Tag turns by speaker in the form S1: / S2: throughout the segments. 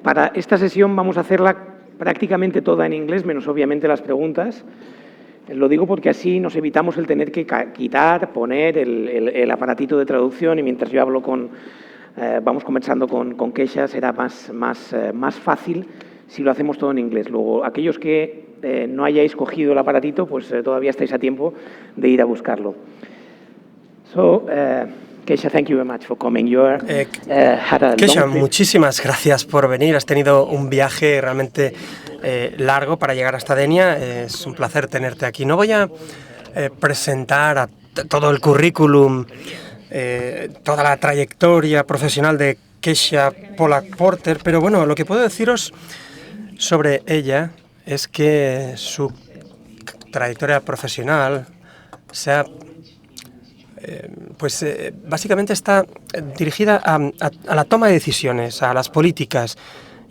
S1: Para esta sesión vamos a hacerla prácticamente toda en inglés, menos obviamente las preguntas. Lo digo porque así nos evitamos el tener que quitar, poner el aparatito de traducción, y mientras yo hablo vamos conversando con Keisha, será más fácil si lo hacemos todo en inglés. Luego, aquellos que no hayáis cogido el aparatito, pues todavía estáis a tiempo de ir a buscarlo. Keisha, thank you very much for coming.
S2: Keisha, muchísimas gracias por venir. Has tenido un viaje realmente largo para llegar hasta Denia. Es un placer tenerte aquí. No voy a presentar a todo el currículum, toda la trayectoria profesional de Keisha Pollack Porter, pero bueno, lo que puedo deciros sobre ella es que su trayectoria profesional básicamente está dirigida a la toma de decisiones, a las políticas,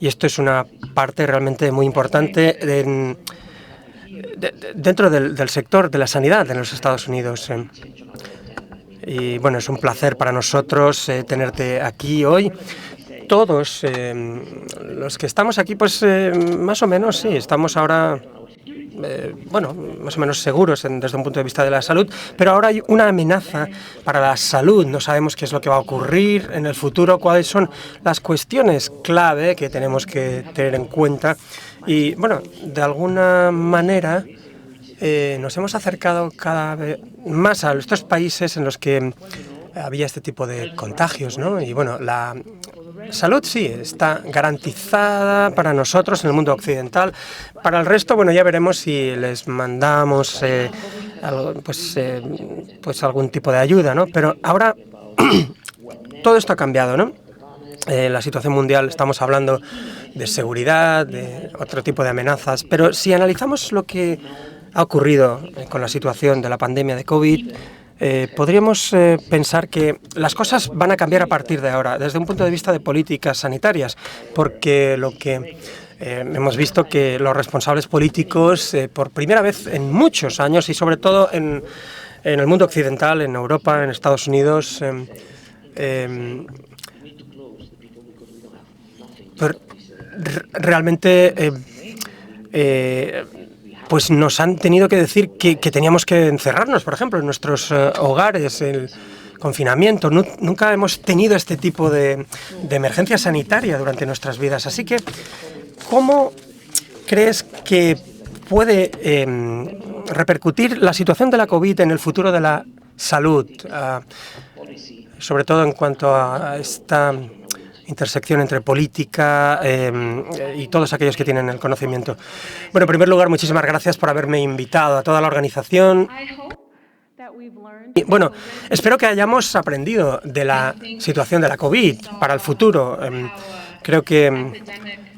S2: y esto es una parte realmente muy importante dentro del sector de la sanidad en los Estados Unidos. Y bueno, es un placer para nosotros tenerte aquí hoy. Todos los que estamos aquí, pues más o menos sí, estamos ahora más o menos seguros desde un punto de vista de la salud, pero ahora hay una amenaza para la salud. No sabemos qué es lo que va a ocurrir en el futuro, cuáles son las cuestiones clave que tenemos que tener en cuenta. Y bueno, de alguna manera nos hemos acercado cada vez más a estos países en los que había este tipo de contagios, ¿no? Y bueno, la salud sí está garantizada para nosotros en el mundo occidental. Para el resto, bueno, ya veremos si les mandamos algún tipo de ayuda, ¿no? Pero ahora todo esto ha cambiado, ¿no? La situación mundial, estamos hablando de seguridad, de otro tipo de amenazas, pero si analizamos lo que ha ocurrido con la situación de la pandemia de COVID, podríamos pensar que las cosas van a cambiar a partir de ahora, desde un punto de vista de políticas sanitarias, porque lo que hemos visto que los responsables políticos, por primera vez en muchos años, y sobre todo en el mundo occidental, en Europa, en Estados Unidos, realmente pues nos han tenido que decir que teníamos que encerrarnos, por ejemplo, en nuestros hogares, el confinamiento. Nunca hemos tenido este tipo de emergencia sanitaria durante nuestras vidas. Así que, ¿cómo crees que puede repercutir la situación de la COVID en el futuro de la salud? Sobre todo en cuanto a esta intersección entre política y todos aquellos que tienen el conocimiento. Bueno, en primer lugar, muchísimas gracias por haberme invitado, a toda la organización. Y, bueno, espero que hayamos aprendido de la situación de la COVID para el futuro. Creo que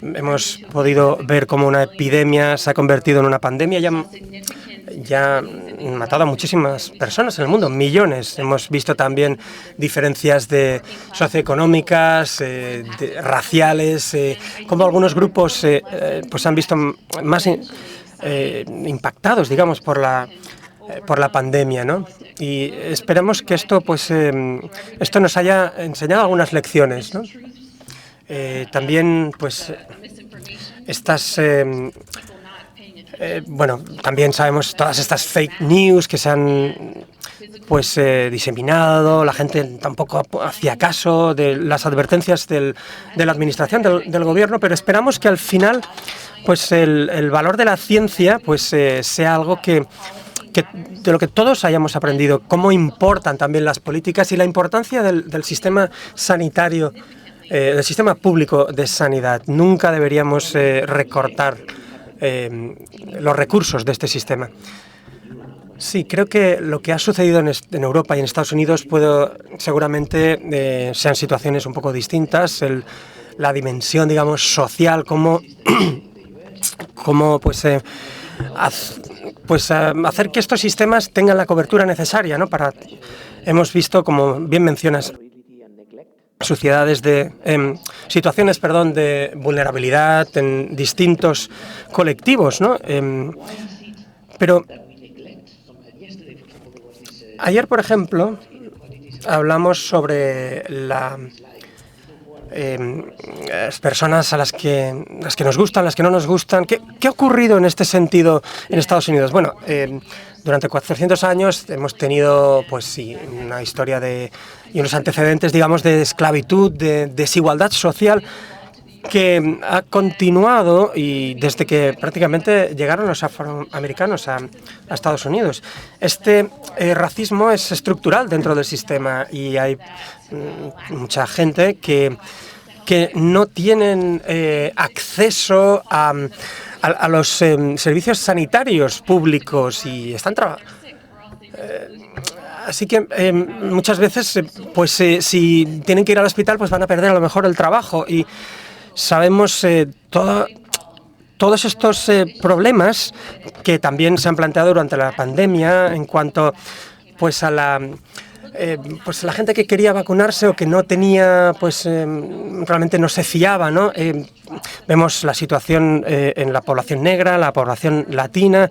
S2: hemos podido ver cómo una epidemia se ha convertido en una pandemia. Ya han matado a muchísimas personas en el mundo, millones. Hemos visto también diferencias socioeconómicas, raciales, cómo algunos grupos pues han visto más impactados, digamos, por la pandemia, ¿no? Y esperamos que esto nos haya enseñado algunas lecciones, ¿no? También, pues, también sabemos todas estas fake news que se han diseminado. La gente tampoco hacía caso de las advertencias de la administración, del gobierno, pero esperamos que al final pues el valor de la ciencia sea algo de lo que todos hayamos aprendido, cómo importan también las políticas y la importancia del sistema sanitario, del sistema público de sanidad. Nunca deberíamos recortar los recursos de este sistema. Sí, creo que lo que ha sucedido en Europa y en Estados Unidos seguramente sean situaciones un poco distintas. La dimensión, digamos, social, cómo hacer que estos sistemas tengan la cobertura necesaria, ¿no? Hemos visto, como bien mencionas, situaciones de vulnerabilidad en distintos colectivos, ¿no? Pero ayer, por ejemplo, hablamos sobre las personas a las que nos gustan, las que no nos gustan. ¿Qué ha ocurrido en este sentido en Estados Unidos? Bueno, durante 400 años hemos tenido, pues sí, una historia y unos antecedentes, digamos, de esclavitud, de desigualdad social, que ha continuado y desde que prácticamente llegaron los afroamericanos a Estados Unidos. Este racismo es estructural dentro del sistema y hay mucha gente que no tienen acceso a los servicios sanitarios públicos y están trabajando. Así que muchas veces, pues si tienen que ir al hospital, pues van a perder a lo mejor el trabajo. Y sabemos todos estos problemas que también se han planteado durante la pandemia en cuanto pues a la gente que quería vacunarse o que no tenía, pues realmente no se fiaba, ¿no? Vemos la situación en la población negra, la población latina.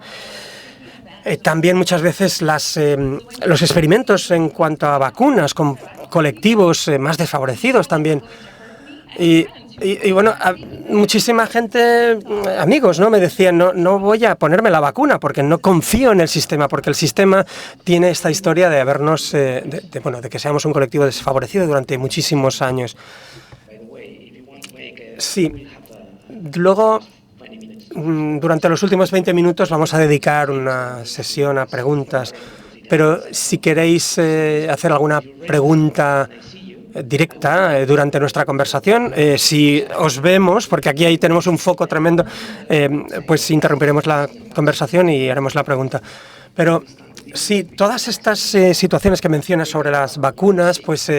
S2: También muchas veces los experimentos en cuanto a vacunas con colectivos más desfavorecidos también. Y bueno, muchísima gente, amigos, ¿no? Me decían, no voy a ponerme la vacuna porque no confío en el sistema, porque el sistema tiene esta historia de habernos, de que seamos un colectivo desfavorecido durante muchísimos años. Sí. Luego, durante los últimos 20 minutos vamos a dedicar una sesión a preguntas, pero si queréis hacer alguna pregunta directa durante nuestra conversación, si os vemos, porque aquí ahí tenemos un foco tremendo, pues interrumpiremos la conversación y haremos la pregunta. Pero sí, todas estas situaciones que mencionas sobre las vacunas, pues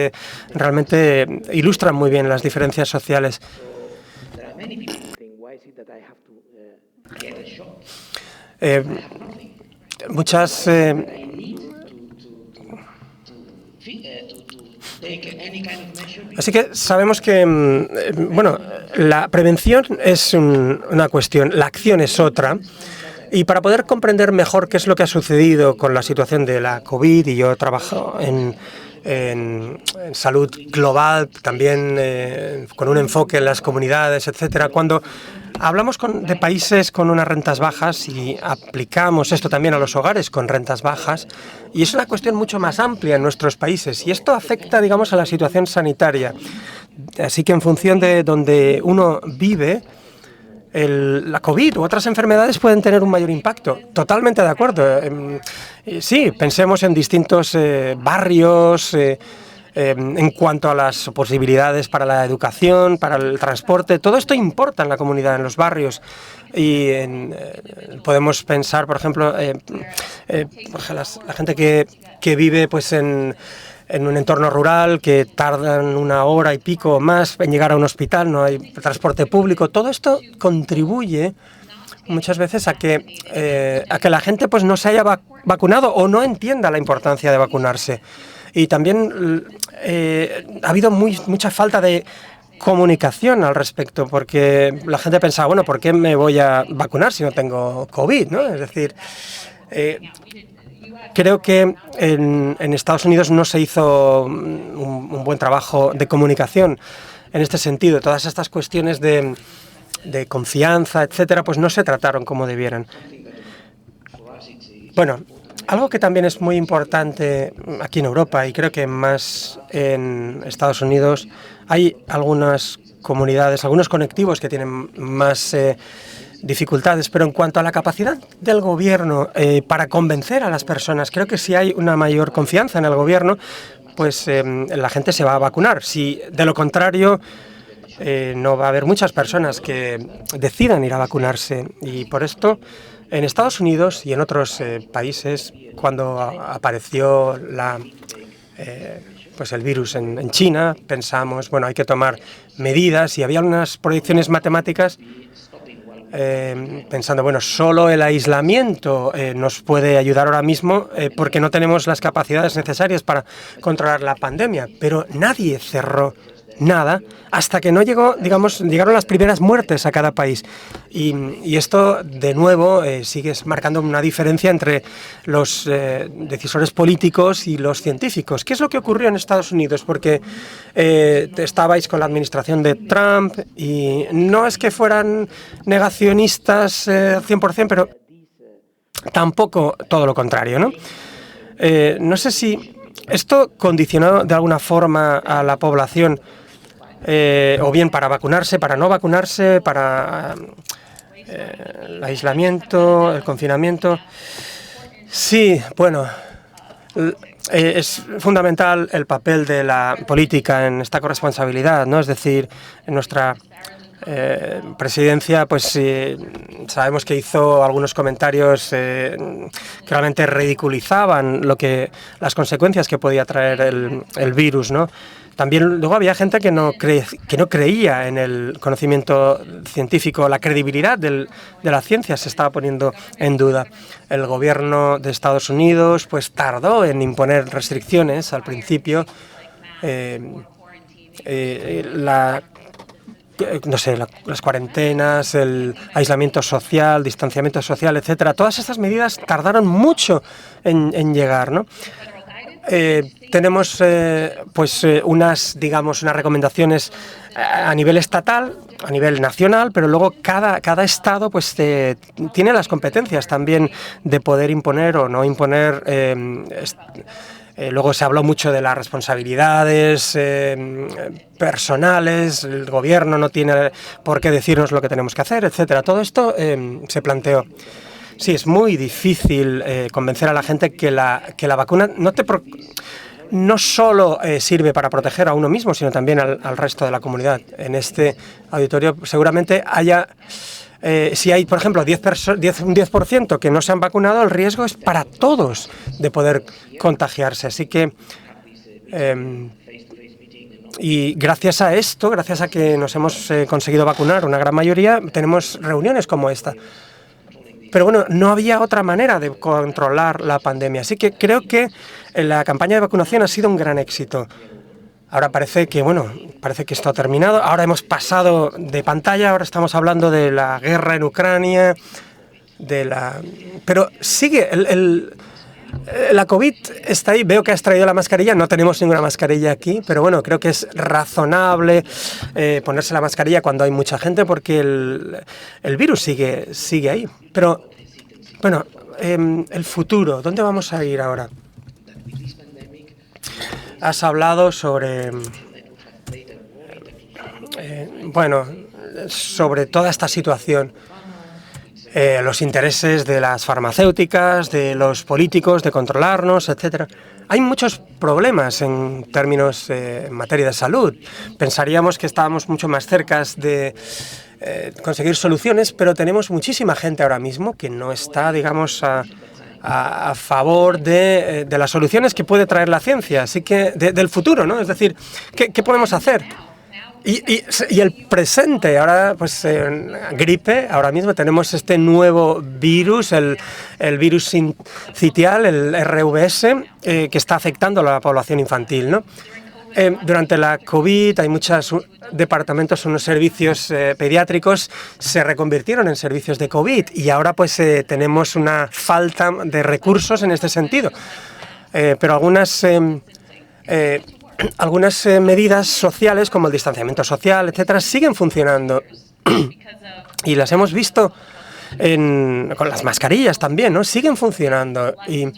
S2: realmente ilustran muy bien las diferencias sociales. Muchas Así que sabemos que, bueno, la prevención es una cuestión, la acción es otra. Y para poder comprender mejor qué es lo que ha sucedido con la situación de la COVID, y yo trabajo en salud global, también con un enfoque en las comunidades, etcétera. Cuando hablamos de países con unas rentas bajas y aplicamos esto también a los hogares con rentas bajas, y es una cuestión mucho más amplia en nuestros países, y esto afecta, digamos, a la situación sanitaria. Así que en función de donde uno vive, la COVID u otras enfermedades pueden tener un mayor impacto. Totalmente de acuerdo. Sí, pensemos en distintos barrios, en cuanto a las posibilidades para la educación, para el transporte. Todo esto importa en la comunidad, en los barrios. Y podemos pensar, por ejemplo, la gente que vive pues en un entorno rural, que tardan 1 hora y pico o más en llegar a un hospital, no hay transporte público. Todo esto contribuye muchas veces a que la gente pues no se haya vacunado o no entienda la importancia de vacunarse. Y también ha habido mucha falta de comunicación al respecto, porque la gente pensaba, bueno, ¿por qué me voy a vacunar si no tengo COVID, ¿no? Es decir, creo que en Estados Unidos no se hizo un buen trabajo de comunicación en este sentido. Todas estas cuestiones de confianza, etcétera, pues no se trataron como debieran. Bueno, algo que también es muy importante aquí en Europa, y creo que más en Estados Unidos, hay algunas comunidades, algunos colectivos que tienen más dificultades, pero en cuanto a la capacidad del gobierno para convencer a las personas, creo que si hay una mayor confianza en el gobierno, pues la gente se va a vacunar. Si de lo contrario, no va a haber muchas personas que decidan ir a vacunarse. Y por esto, en Estados Unidos y en otros países, cuando apareció pues el virus en China, pensamos, bueno, hay que tomar medidas, y había unas proyecciones matemáticas pensando, bueno, solo el aislamiento nos puede ayudar ahora mismo porque no tenemos las capacidades necesarias para controlar la pandemia, pero nadie cerró nada, hasta que no llegaron las primeras muertes a cada país. Y esto, de nuevo, sigue marcando una diferencia entre los decisores políticos y los científicos. ¿Qué es lo que ocurrió en Estados Unidos? Porque estabais con la administración de Trump y no es que fueran negacionistas 100%, pero tampoco todo lo contrario, ¿no? No sé si esto condicionó de alguna forma a la población, o bien para vacunarse, para no vacunarse, para el aislamiento, el confinamiento. Sí, bueno, es fundamental el papel de la política en esta corresponsabilidad, ¿no? Es decir, en nuestra presidencia, pues sabemos que hizo algunos comentarios que realmente ridiculizaban las consecuencias que podía traer el virus, ¿no? También luego había gente que no creía en el conocimiento científico, la credibilidad de la ciencia se estaba poniendo en duda. El gobierno de Estados Unidos pues tardó en imponer restricciones al principio. Las cuarentenas, el aislamiento social, distanciamiento social, etcétera. Todas estas medidas tardaron mucho en llegar, ¿no? Tenemos unas recomendaciones a nivel estatal, a nivel nacional, pero luego cada estado pues tiene las competencias también de poder imponer o no imponer. Luego se habló mucho de las responsabilidades personales, el gobierno no tiene por qué decirnos lo que tenemos que hacer, etcétera. Todo esto se planteó. Sí, es muy difícil convencer a la gente que la vacuna no solo sirve para proteger a uno mismo, sino también al resto de la comunidad. En este auditorio seguramente haya... si hay, por ejemplo, un 10% que no se han vacunado, el riesgo es para todos de poder contagiarse. Así que, y gracias a esto, gracias a que nos hemos conseguido vacunar una gran mayoría, tenemos reuniones como esta. Pero bueno, no había otra manera de controlar la pandemia. Así que creo que la campaña de vacunación ha sido un gran éxito. Ahora parece que esto ha terminado. Ahora hemos pasado de pantalla, ahora estamos hablando de la guerra en Ucrania, pero sigue, la COVID está ahí. Veo que has traído la mascarilla, no tenemos ninguna mascarilla aquí, pero bueno, creo que es razonable ponerse la mascarilla cuando hay mucha gente porque el virus sigue ahí. Pero, bueno, el futuro, ¿dónde vamos a ir ahora? Has hablado sobre, sobre toda esta situación, los intereses de las farmacéuticas, de los políticos, de controlarnos, etcétera. Hay muchos problemas en términos en materia de salud. Pensaríamos que estábamos mucho más cerca de conseguir soluciones, pero tenemos muchísima gente ahora mismo que no está, digamos, a favor de las soluciones que puede traer la ciencia, así que del futuro, ¿no? Es decir, ¿qué podemos hacer? Y el presente, ahora pues gripe, ahora mismo tenemos este nuevo virus, el virus sincitial, el RVS, que está afectando a la población infantil, ¿no? Durante la COVID hay muchos departamentos, unos servicios pediátricos se reconvirtieron en servicios de COVID y ahora pues tenemos una falta de recursos en este sentido. Pero algunas medidas sociales como el distanciamiento social, etcétera, siguen funcionando y las hemos visto con las mascarillas también, ¿no? Siguen funcionando y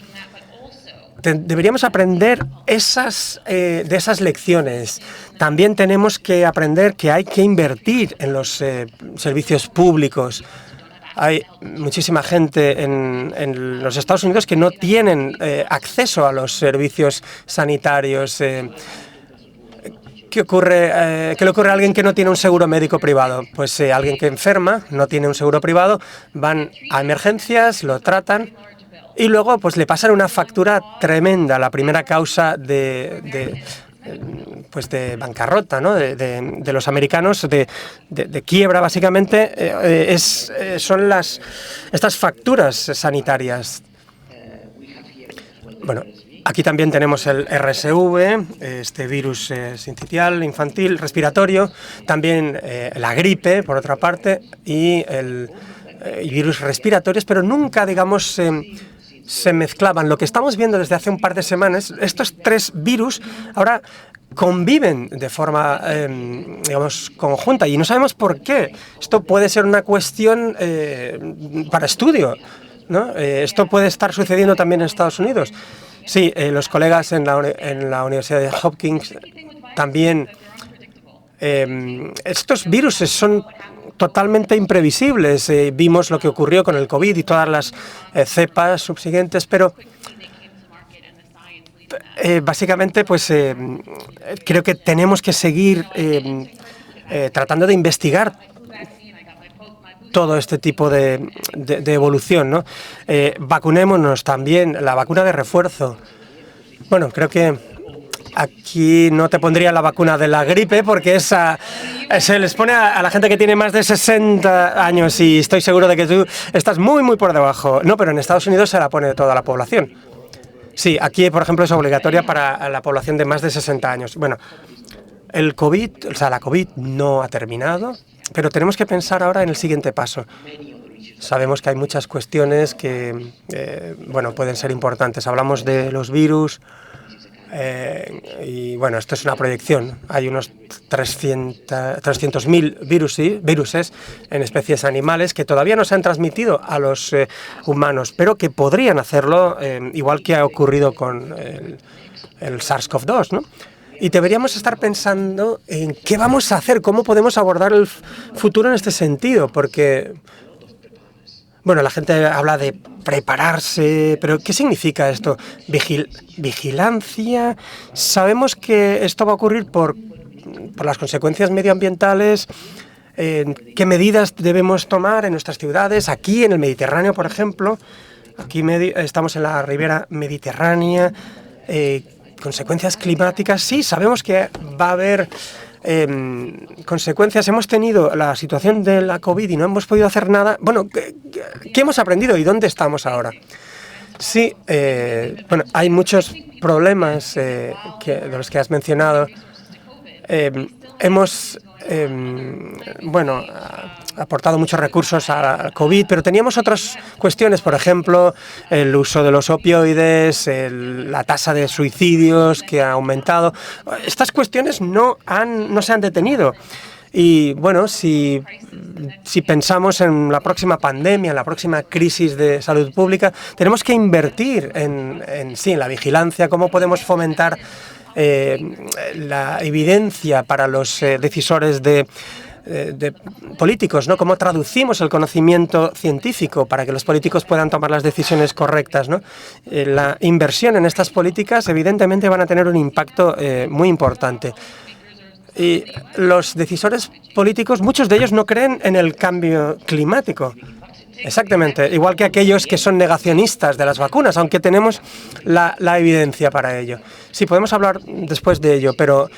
S2: deberíamos aprender de esas lecciones. También tenemos que aprender que hay que invertir en los servicios públicos. Hay muchísima gente en los Estados Unidos que no tienen acceso a los servicios sanitarios. ¿Qué le ocurre a alguien que no tiene un seguro médico privado? Pues alguien que enferma, no tiene un seguro privado, van a emergencias, lo tratan y luego pues le pasan una factura tremenda. La primera causa de bancarrota, ¿no? de los americanos, de quiebra básicamente, son estas facturas sanitarias. Bueno, Aquí también tenemos el RSV, este virus sincitial, infantil, respiratorio, también la gripe, por otra parte, y virus respiratorios, pero nunca, digamos, se mezclaban. Lo que estamos viendo desde hace un par de semanas, estos 3 virus ahora conviven de forma, digamos, conjunta, y no sabemos por qué. Esto puede ser una cuestión para estudio, ¿no? Esto puede estar sucediendo también en Estados Unidos. Sí, los colegas en la Universidad de Hopkins también. Estos virus son totalmente imprevisibles. Vimos lo que ocurrió con el COVID y todas las cepas subsiguientes, pero básicamente, pues creo que tenemos que seguir tratando de investigar todo este tipo de evolución, ¿no? Vacunémonos también, la vacuna de refuerzo. Bueno, creo que aquí no te pondría la vacuna de la gripe porque esa se les pone a la gente que tiene más de 60 años y estoy seguro de que tú estás muy, muy por debajo. No, pero en Estados Unidos se la pone toda la población. Sí, aquí, por ejemplo, es obligatoria para la población de más de 60 años. Bueno, el COVID, o sea, la COVID no ha terminado, pero tenemos que pensar ahora en el siguiente paso. Sabemos que hay muchas cuestiones que, bueno, pueden ser importantes. Hablamos de los virus y, bueno, esto es una proyección. Hay unos 300.000 viruses en especies animales que todavía no se han transmitido a los humanos, pero que podrían hacerlo, igual que ha ocurrido con el SARS-CoV-2, ¿no? Y deberíamos estar pensando en qué vamos a hacer, cómo podemos abordar el futuro en este sentido, porque, bueno, la gente habla de prepararse, pero ¿qué significa esto? Vigilancia. Sabemos que esto va a ocurrir por las consecuencias medioambientales. ¿Qué medidas debemos tomar en nuestras ciudades? Aquí en el Mediterráneo, por ejemplo, aquí estamos en la ribera mediterránea. Consecuencias climáticas, sí, sabemos que va a haber consecuencias. Hemos tenido la situación de la COVID y no hemos podido hacer nada. Bueno, ¿qué hemos aprendido y dónde estamos ahora? Sí, bueno, hay muchos problemas de los que has mencionado. Hemos bueno, aportado muchos recursos a COVID, pero teníamos otras cuestiones, por ejemplo, el uso de los opioides, la tasa de suicidios que ha aumentado. Estas cuestiones no se han detenido. Y bueno, si pensamos en la próxima pandemia, en la próxima crisis de salud pública, tenemos que invertir en la vigilancia, cómo podemos fomentar la evidencia para los decisores de políticos, ¿no? Cómo traducimos el conocimiento científico para que los políticos puedan tomar las decisiones correctas, ¿no? La inversión en estas políticas evidentemente van a tener un impacto muy importante. Y los decisores políticos, muchos de ellos no creen en el cambio climático. Exactamente, igual que aquellos que son negacionistas de las vacunas, aunque tenemos la evidencia para ello. Sí, podemos hablar después de ello, pero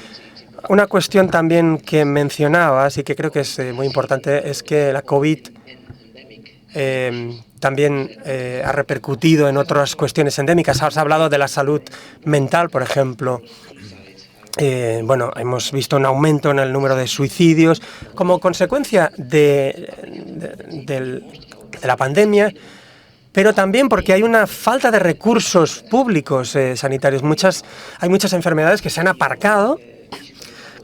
S2: una cuestión también que mencionabas y que creo que es muy importante es que la COVID también ha repercutido en otras cuestiones endémicas. Has hablado de la salud mental, por ejemplo. Bueno, hemos visto un aumento en el número de suicidios como consecuencia de la pandemia, pero también porque hay una falta de recursos públicos sanitarios. Hay muchas enfermedades que se han aparcado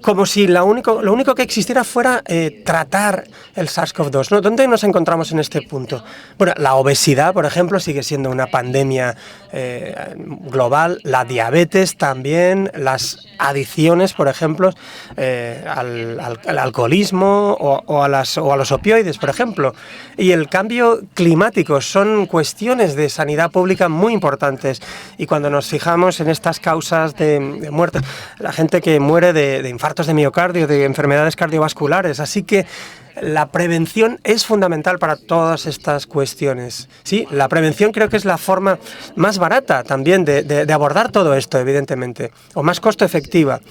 S2: como si lo único que existiera fuera tratar el SARS-CoV-2, ¿no? ¿Dónde nos encontramos en este punto? Bueno, la obesidad, por ejemplo, sigue siendo una pandemia global, la diabetes también, las adicciones, por ejemplo, al alcoholismo o a los opioides, por ejemplo. Y el cambio climático son cuestiones de sanidad pública muy importantes. Y cuando nos fijamos en estas causas de muerte, la gente que muere de infartos de miocardio, de enfermedades cardiovasculares. Así que la prevención es fundamental para todas estas cuestiones. Sí, la prevención creo que es la forma más barata también de abordar todo esto, evidentemente, o más costo efectiva.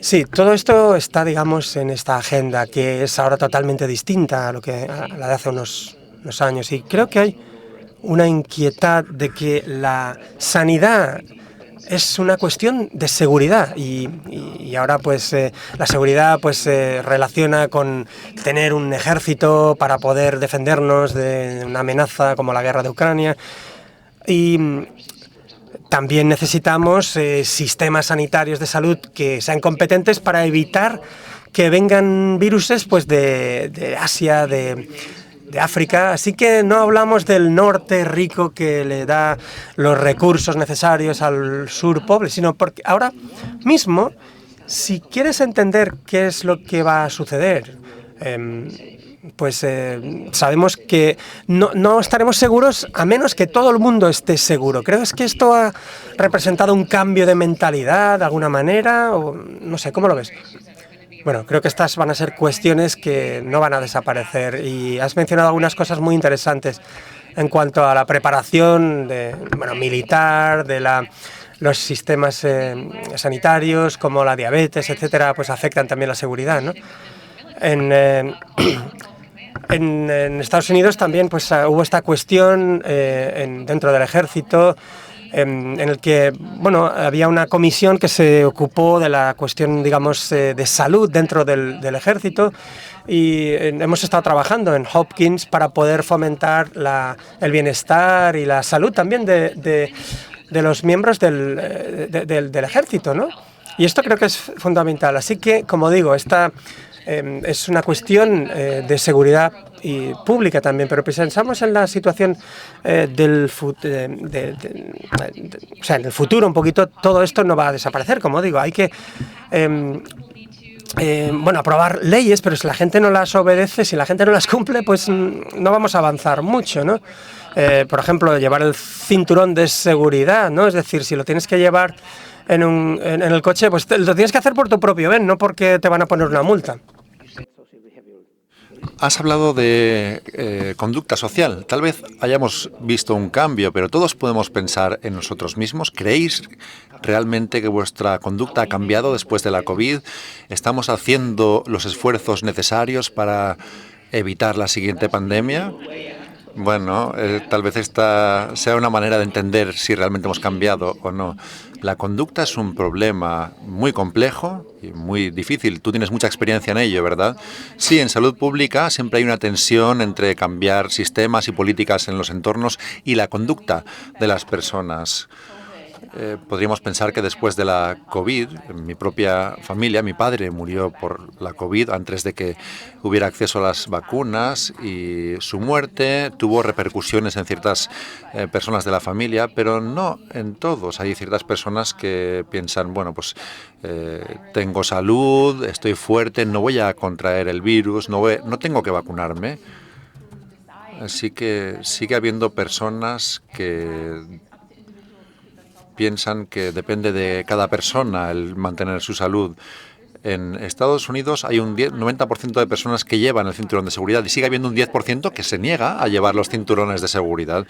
S2: Sí, todo esto está, digamos, en esta agenda que es ahora totalmente distinta a la de hace unos años. Y creo que hay una inquietud de que la sanidad es una cuestión de seguridad y ahora pues la seguridad pues se relaciona con tener un ejército para poder defendernos de una amenaza como la guerra de Ucrania y también necesitamos sistemas sanitarios de salud que sean competentes para evitar que vengan viruses pues de Asia, de África, así que no hablamos del norte rico que le da los recursos necesarios al sur pobre, sino porque ahora mismo, si quieres entender qué es lo que va a suceder, pues sabemos que no estaremos seguros a menos que todo el mundo esté seguro. ¿Crees que esto ha representado un cambio de mentalidad de alguna manera? O, no sé, ¿cómo lo ves? Bueno, creo que estas van a ser cuestiones que no van a desaparecer y has mencionado algunas cosas muy interesantes en cuanto a la preparación militar, de los sistemas sanitarios, como la diabetes, etcétera, pues afectan también la seguridad, ¿no? En Estados Unidos también pues hubo esta cuestión dentro del ejército, en el que había una comisión que se ocupó de la cuestión, digamos, de salud dentro del ejército y hemos estado trabajando en Hopkins para poder fomentar el bienestar y la salud también de los miembros del ejército, ¿no? Y esto creo que es fundamental. Así que, como digo, esta es una cuestión de seguridad y pública también, pero pensamos en la situación en el futuro un poquito, todo esto no va a desaparecer, como digo, hay que aprobar leyes, pero si la gente no las obedece, si la gente no las cumple, pues no vamos a avanzar mucho, ¿no? Por ejemplo, llevar el cinturón de seguridad, ¿no? Es decir, si lo tienes que llevar en el coche, pues lo tienes que hacer por tu propio bien, no porque te van a poner una multa.
S3: Has hablado de conducta social. Tal vez hayamos visto un cambio, pero todos podemos pensar en nosotros mismos. ¿Creéis realmente que vuestra conducta ha cambiado después de la COVID? ¿Estamos haciendo los esfuerzos necesarios para evitar la siguiente pandemia? Bueno, tal vez esta sea una manera de entender si realmente hemos cambiado o no. La conducta es un problema muy complejo y muy difícil. Tú tienes mucha experiencia en ello, ¿verdad? Sí, en salud pública siempre hay una tensión entre cambiar sistemas y políticas en los entornos y la conducta de las personas. Podríamos pensar que después de la COVID, en mi propia familia, mi padre murió por la COVID antes de que hubiera acceso a las vacunas y su muerte tuvo repercusiones en ciertas personas de la familia, pero no en todos. Hay ciertas personas que piensan, bueno, pues tengo salud, estoy fuerte, no voy a contraer el virus, no tengo que vacunarme. Así que sigue habiendo personas que piensan que depende de cada persona el mantener su salud. En Estados Unidos hay un 90% de personas que llevan el cinturón de seguridad y sigue habiendo un 10% que se niega a llevar los cinturones de seguridad.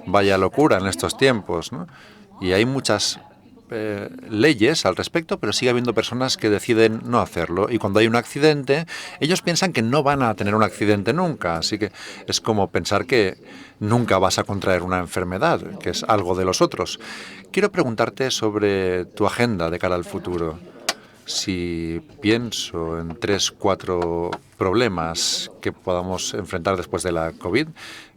S3: Vaya locura en estos tiempos, ¿no? Y hay muchas leyes al respecto, pero sigue habiendo personas que deciden no hacerlo. Y cuando hay un accidente, ellos piensan que no van a tener un accidente nunca. Así que es como pensar que nunca vas a contraer una enfermedad, que es algo de los otros. Quiero preguntarte sobre tu agenda de cara al futuro. Si pienso en 3, 4 problemas que podamos enfrentar después de la COVID,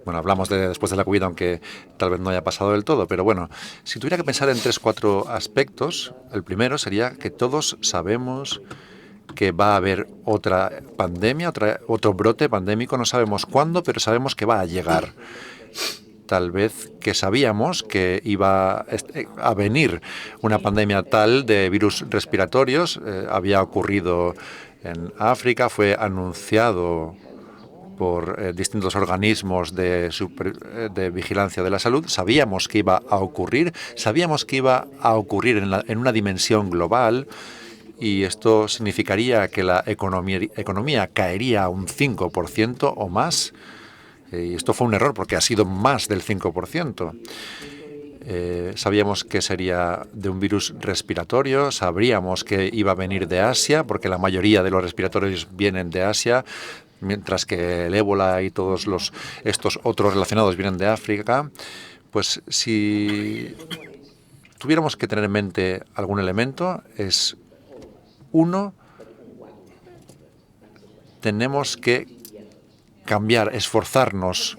S3: bueno, hablamos de después de la COVID, aunque tal vez no haya pasado del todo, pero bueno, si tuviera que pensar en 3, 4 aspectos, el primero sería que todos sabemos que va a haber otra pandemia, otro brote pandémico, no sabemos cuándo, pero sabemos que va a llegar. Tal vez que sabíamos que iba a venir una pandemia tal de virus respiratorios, había ocurrido en África, fue anunciado por distintos organismos de vigilancia de la salud. Sabíamos que iba a ocurrir, sabíamos que iba a ocurrir en una dimensión global y esto significaría que la economía caería un 5% o más. Y esto fue un error porque ha sido más del 5%. Sabíamos que sería de un virus respiratorio, sabríamos que iba a venir de Asia, porque la mayoría de los respiratorios vienen de Asia. mientras que el ébola y todos estos otros relacionados vienen de África, pues si tuviéramos que tener en mente algún elemento, es uno, tenemos que cambiar, esforzarnos.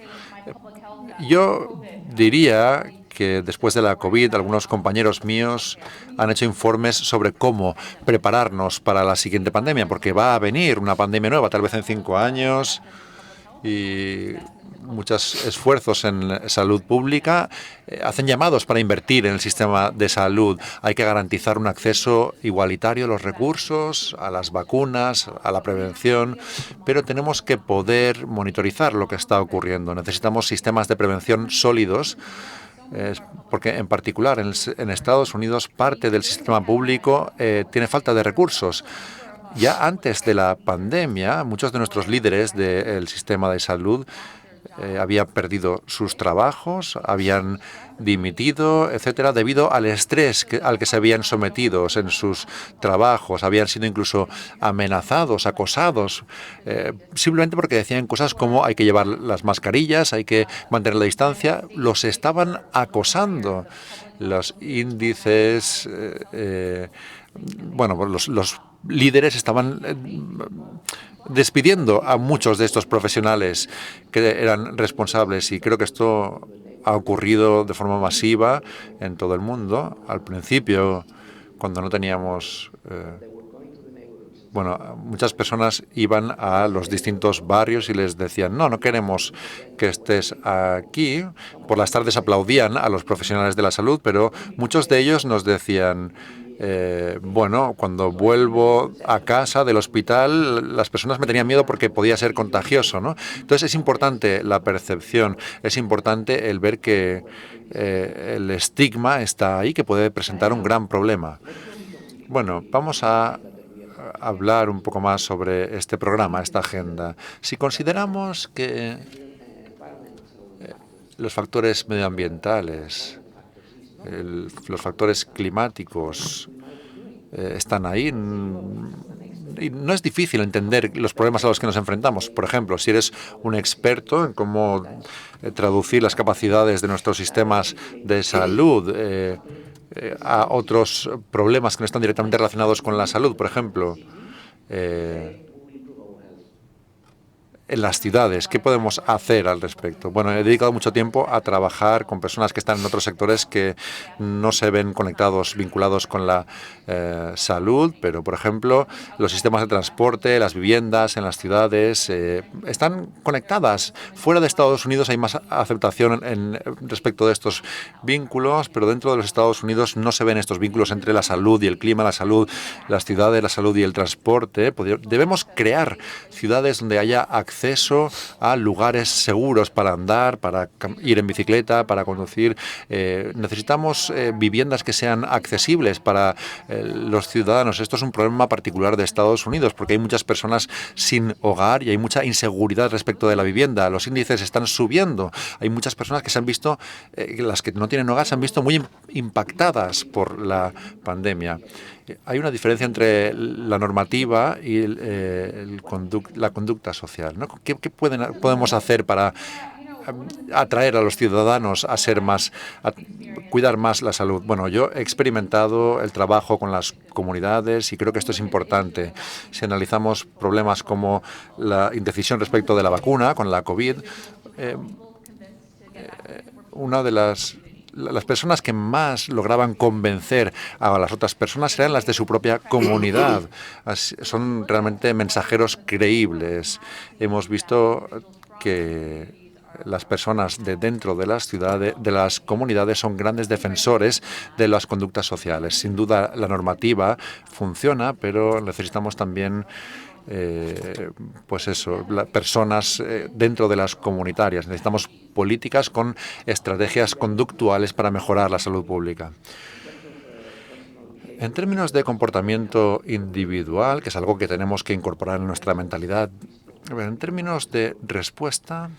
S3: Yo diría que después de la COVID, algunos compañeros míos han hecho informes sobre cómo prepararnos para la siguiente pandemia, porque va a venir una pandemia nueva, tal vez en 5 años, y muchos esfuerzos en salud pública hacen llamados para invertir en el sistema de salud. Hay que garantizar un acceso igualitario a los recursos, a las vacunas, a la prevención, pero tenemos que poder monitorizar lo que está ocurriendo. Necesitamos sistemas de prevención sólidos, porque en particular en Estados Unidos parte del sistema público tiene falta de recursos. Ya antes de la pandemia, muchos de nuestros líderes del sistema de salud habían perdido sus trabajos, habían dimitido, etcétera, debido al estrés al que se habían sometido en sus trabajos. Habían sido incluso amenazados, acosados, simplemente porque decían cosas como hay que llevar las mascarillas, hay que mantener la distancia. Los estaban acosando. Los índices, bueno, los líderes estaban despidiendo a muchos de estos profesionales que eran responsables, y creo que esto ha ocurrido de forma masiva en todo el mundo. Al principio, cuando no teníamos... bueno, muchas personas iban a los distintos barrios y les decían, no queremos que estés aquí. Por las tardes aplaudían a los profesionales de la salud, pero muchos de ellos nos decían, bueno, cuando vuelvo a casa del hospital, las personas me tenían miedo porque podía ser contagioso, ¿no? Entonces es importante la percepción, es importante el ver que el estigma está ahí, que puede presentar un gran problema. Bueno, vamos a hablar un poco más sobre este programa, esta agenda. Si consideramos que los factores medioambientales, los factores climáticos están ahí, y no es difícil entender los problemas a los que nos enfrentamos. Por ejemplo, si eres un experto en cómo traducir las capacidades de nuestros sistemas de salud a otros problemas que no están directamente relacionados con la salud, por ejemplo, en las ciudades, ¿qué podemos hacer al respecto? Bueno, he dedicado mucho tiempo a trabajar con personas que están en otros sectores que no se ven conectados, vinculados con la salud, pero, por ejemplo, los sistemas de transporte, las viviendas en las ciudades están conectadas. Fuera de Estados Unidos hay más aceptación respecto de estos vínculos, pero dentro de los Estados Unidos no se ven estos vínculos entre la salud y el clima, la salud, las ciudades, la salud y el transporte. Debemos crear ciudades donde haya acceso a lugares seguros para andar, para ir en bicicleta, para conducir. Necesitamos viviendas que sean accesibles para los ciudadanos. Esto es un problema particular de Estados Unidos porque hay muchas personas sin hogar y hay mucha inseguridad respecto de la vivienda. Los índices están subiendo. Hay muchas personas que se han visto, las que no tienen hogar, se han visto muy impactadas por la pandemia. Hay una diferencia entre la normativa y la conducta social, ¿no? ¿Qué podemos hacer para atraer a los ciudadanos a cuidar más la salud? Bueno, yo he experimentado el trabajo con las comunidades y creo que esto es importante. Si analizamos problemas como la indecisión respecto de la vacuna con la COVID, una de las personas que más lograban convencer a las otras personas eran las de su propia comunidad. Son realmente mensajeros creíbles. Hemos visto que las personas de dentro de las ciudades, de las comunidades, son grandes defensores de las conductas sociales. Sin duda, la normativa funciona, pero necesitamos también pues eso, personas dentro de las comunitarias. Necesitamos políticas con estrategias conductuales para mejorar la salud pública. En términos de comportamiento individual, que es algo que tenemos que incorporar en nuestra mentalidad, en términos de respuesta,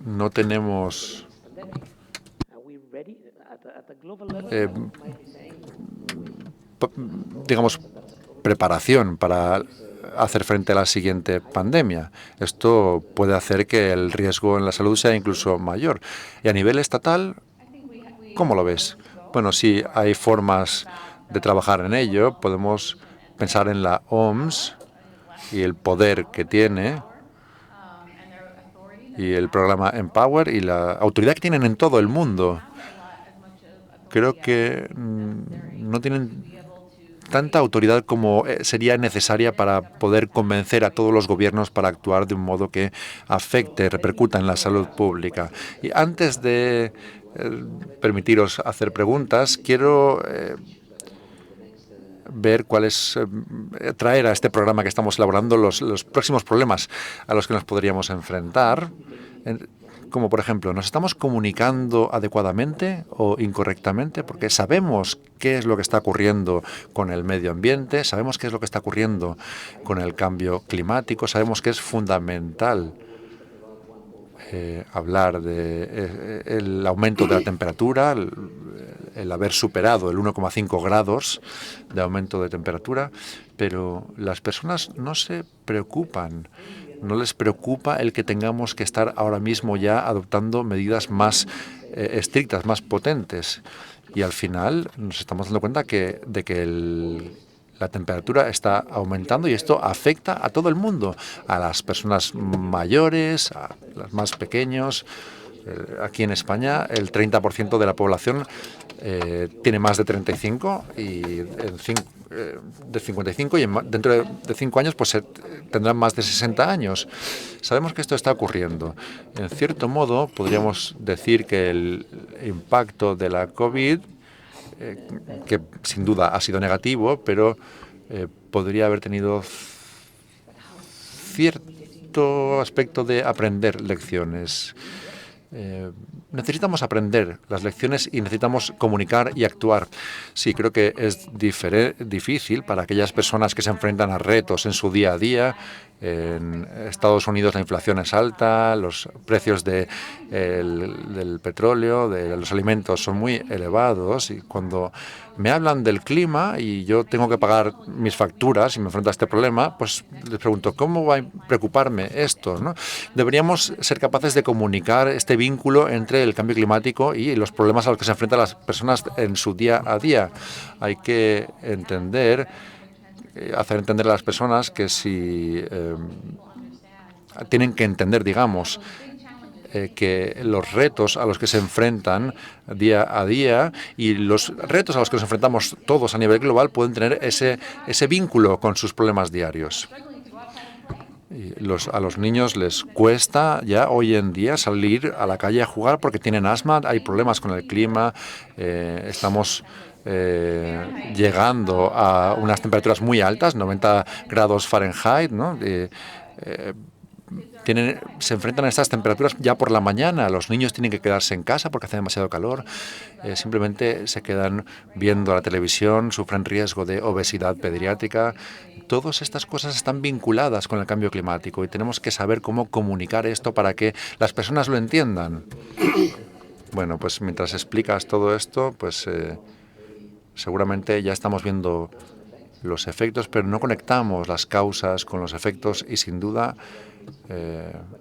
S3: no tenemos digamos, preparación para hacer frente a la siguiente pandemia. Esto puede hacer que el riesgo en la salud sea incluso mayor. Y a nivel estatal, ¿cómo lo ves? Bueno, sí, hay formas de trabajar en ello. Podemos pensar en la OMS y el poder que tiene, y el programa Empower y la autoridad que tienen en todo el mundo. Creo que no tienen tanta autoridad como sería necesaria para poder convencer a todos los gobiernos para actuar de un modo que afecte, repercuta en la salud pública. Y antes de permitiros hacer preguntas, quiero ver cuáles, traer a este programa que estamos elaborando los próximos problemas a los que nos podríamos enfrentar. Como por ejemplo, ¿nos estamos comunicando adecuadamente o incorrectamente? Porque sabemos qué es lo que está ocurriendo con el medio ambiente, sabemos qué es lo que está ocurriendo con el cambio climático, sabemos que es fundamental hablar de el aumento de la temperatura, el haber superado el 1,5 grados de aumento de temperatura, pero las personas no se preocupan. No les preocupa el que tengamos que estar ahora mismo ya adoptando medidas más estrictas, más potentes. Y al final nos estamos dando cuenta de que la temperatura está aumentando y esto afecta a todo el mundo, a las personas mayores, a los más pequeños. Aquí en España el 30% de la población tiene más de 35 y de 55 y dentro de 5 años pues tendrán más de 60 años. Sabemos que esto está ocurriendo. En cierto modo podríamos decir que el impacto de la COVID, que sin duda ha sido negativo, pero podría haber tenido cierto aspecto de aprender lecciones. Necesitamos aprender las lecciones y necesitamos comunicar y actuar. Sí, creo que es difícil para aquellas personas que se enfrentan a retos en su día a día. En Estados Unidos la inflación es alta, los precios del petróleo, de los alimentos son muy elevados y cuando me hablan del clima y yo tengo que pagar mis facturas y me enfrento a este problema, pues les pregunto, ¿cómo va a preocuparme esto, ¿no? Deberíamos ser capaces de comunicar este vínculo entre el cambio climático y los problemas a los que se enfrentan las personas en su día a día. Hay que hacer entender a las personas que si tienen que entender, digamos, que los retos a los que se enfrentan día a día y los retos a los que nos enfrentamos todos a nivel global pueden tener ese vínculo con sus problemas diarios. A los niños les cuesta ya hoy en día salir a la calle a jugar porque tienen asma, hay problemas con el clima, estamos llegando a unas temperaturas muy altas, 90 grados Fahrenheit, ¿no? Se enfrentan a estas temperaturas ya por la mañana. Los niños tienen que quedarse en casa porque hace demasiado calor. Simplemente se quedan viendo la televisión, sufren riesgo de obesidad pediátrica. Todas estas cosas están vinculadas con el cambio climático y tenemos que saber cómo comunicar esto para que las personas lo entiendan. Bueno, pues mientras explicas todo esto, pues seguramente ya estamos viendo los efectos, pero no conectamos las causas con los efectos y sin duda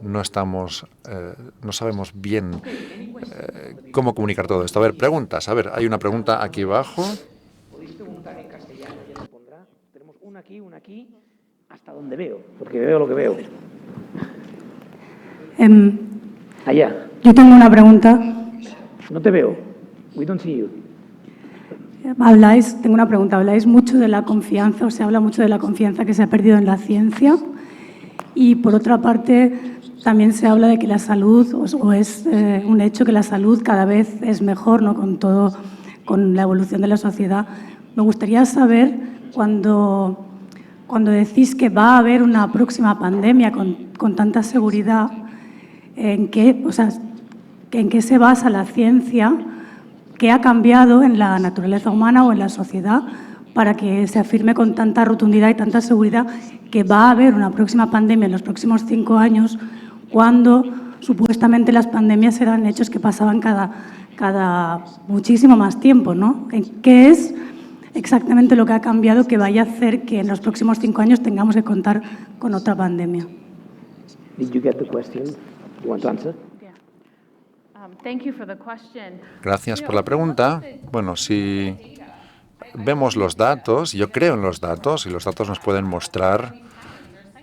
S3: no sabemos bien cómo comunicar todo esto. A ver, preguntas. A ver, hay una pregunta aquí abajo.
S1: Podéis preguntar en castellano, responderá. Tenemos una aquí, hasta donde veo, porque veo lo que veo. Allá.
S4: Yo tengo una pregunta.
S1: No te veo. We don't see you.
S4: Tengo una pregunta. Habláis mucho de la confianza, o se habla mucho de la confianza que se ha perdido en la ciencia. Y por otra parte, también se habla de que la salud, o es un hecho que la salud cada vez es mejor, ¿no? Con la evolución de la sociedad. Me gustaría saber, cuando decís que va a haber una próxima pandemia con tanta seguridad, ¿en qué se basa la ciencia? ¿Qué ha cambiado en la naturaleza humana o en la sociedad para que se afirme con tanta rotundidad y tanta seguridad que va a haber una próxima pandemia en los próximos 5 años, cuando supuestamente las pandemias eran hechos que pasaban cada muchísimo más tiempo, ¿no? ¿Qué es exactamente lo que ha cambiado que vaya a hacer que en los próximos 5 años tengamos que contar con otra pandemia.
S1: Did you get the question? You want to answer?
S3: Gracias por la pregunta. Bueno, si vemos los datos, yo creo en los datos y los datos nos pueden mostrar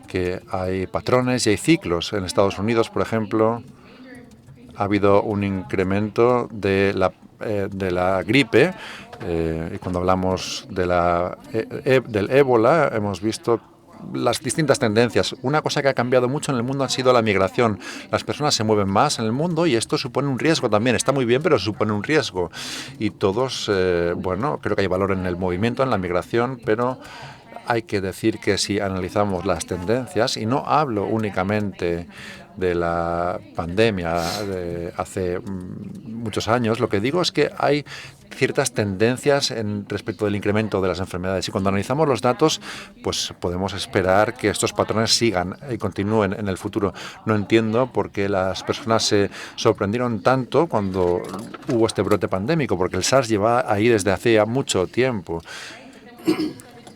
S3: que hay patrones y hay ciclos. En Estados Unidos, por ejemplo, ha habido un incremento de la gripe y cuando hablamos de del ébola hemos visto las distintas tendencias. Una cosa que ha cambiado mucho en el mundo ha sido la migración. Las personas se mueven más en el mundo y esto supone un riesgo también. Está muy bien, pero supone un riesgo. Y todos, bueno, creo que hay valor en el movimiento, en la migración, pero hay que decir que si analizamos las tendencias, y no hablo únicamente de la pandemia de hace muchos años, lo que digo es que hay ciertas tendencias respecto del incremento de las enfermedades. Y cuando analizamos los datos, pues podemos esperar que estos patrones sigan y continúen en el futuro. No entiendo por qué las personas se sorprendieron tanto cuando hubo este brote pandémico, porque el SARS lleva ahí desde hace mucho tiempo.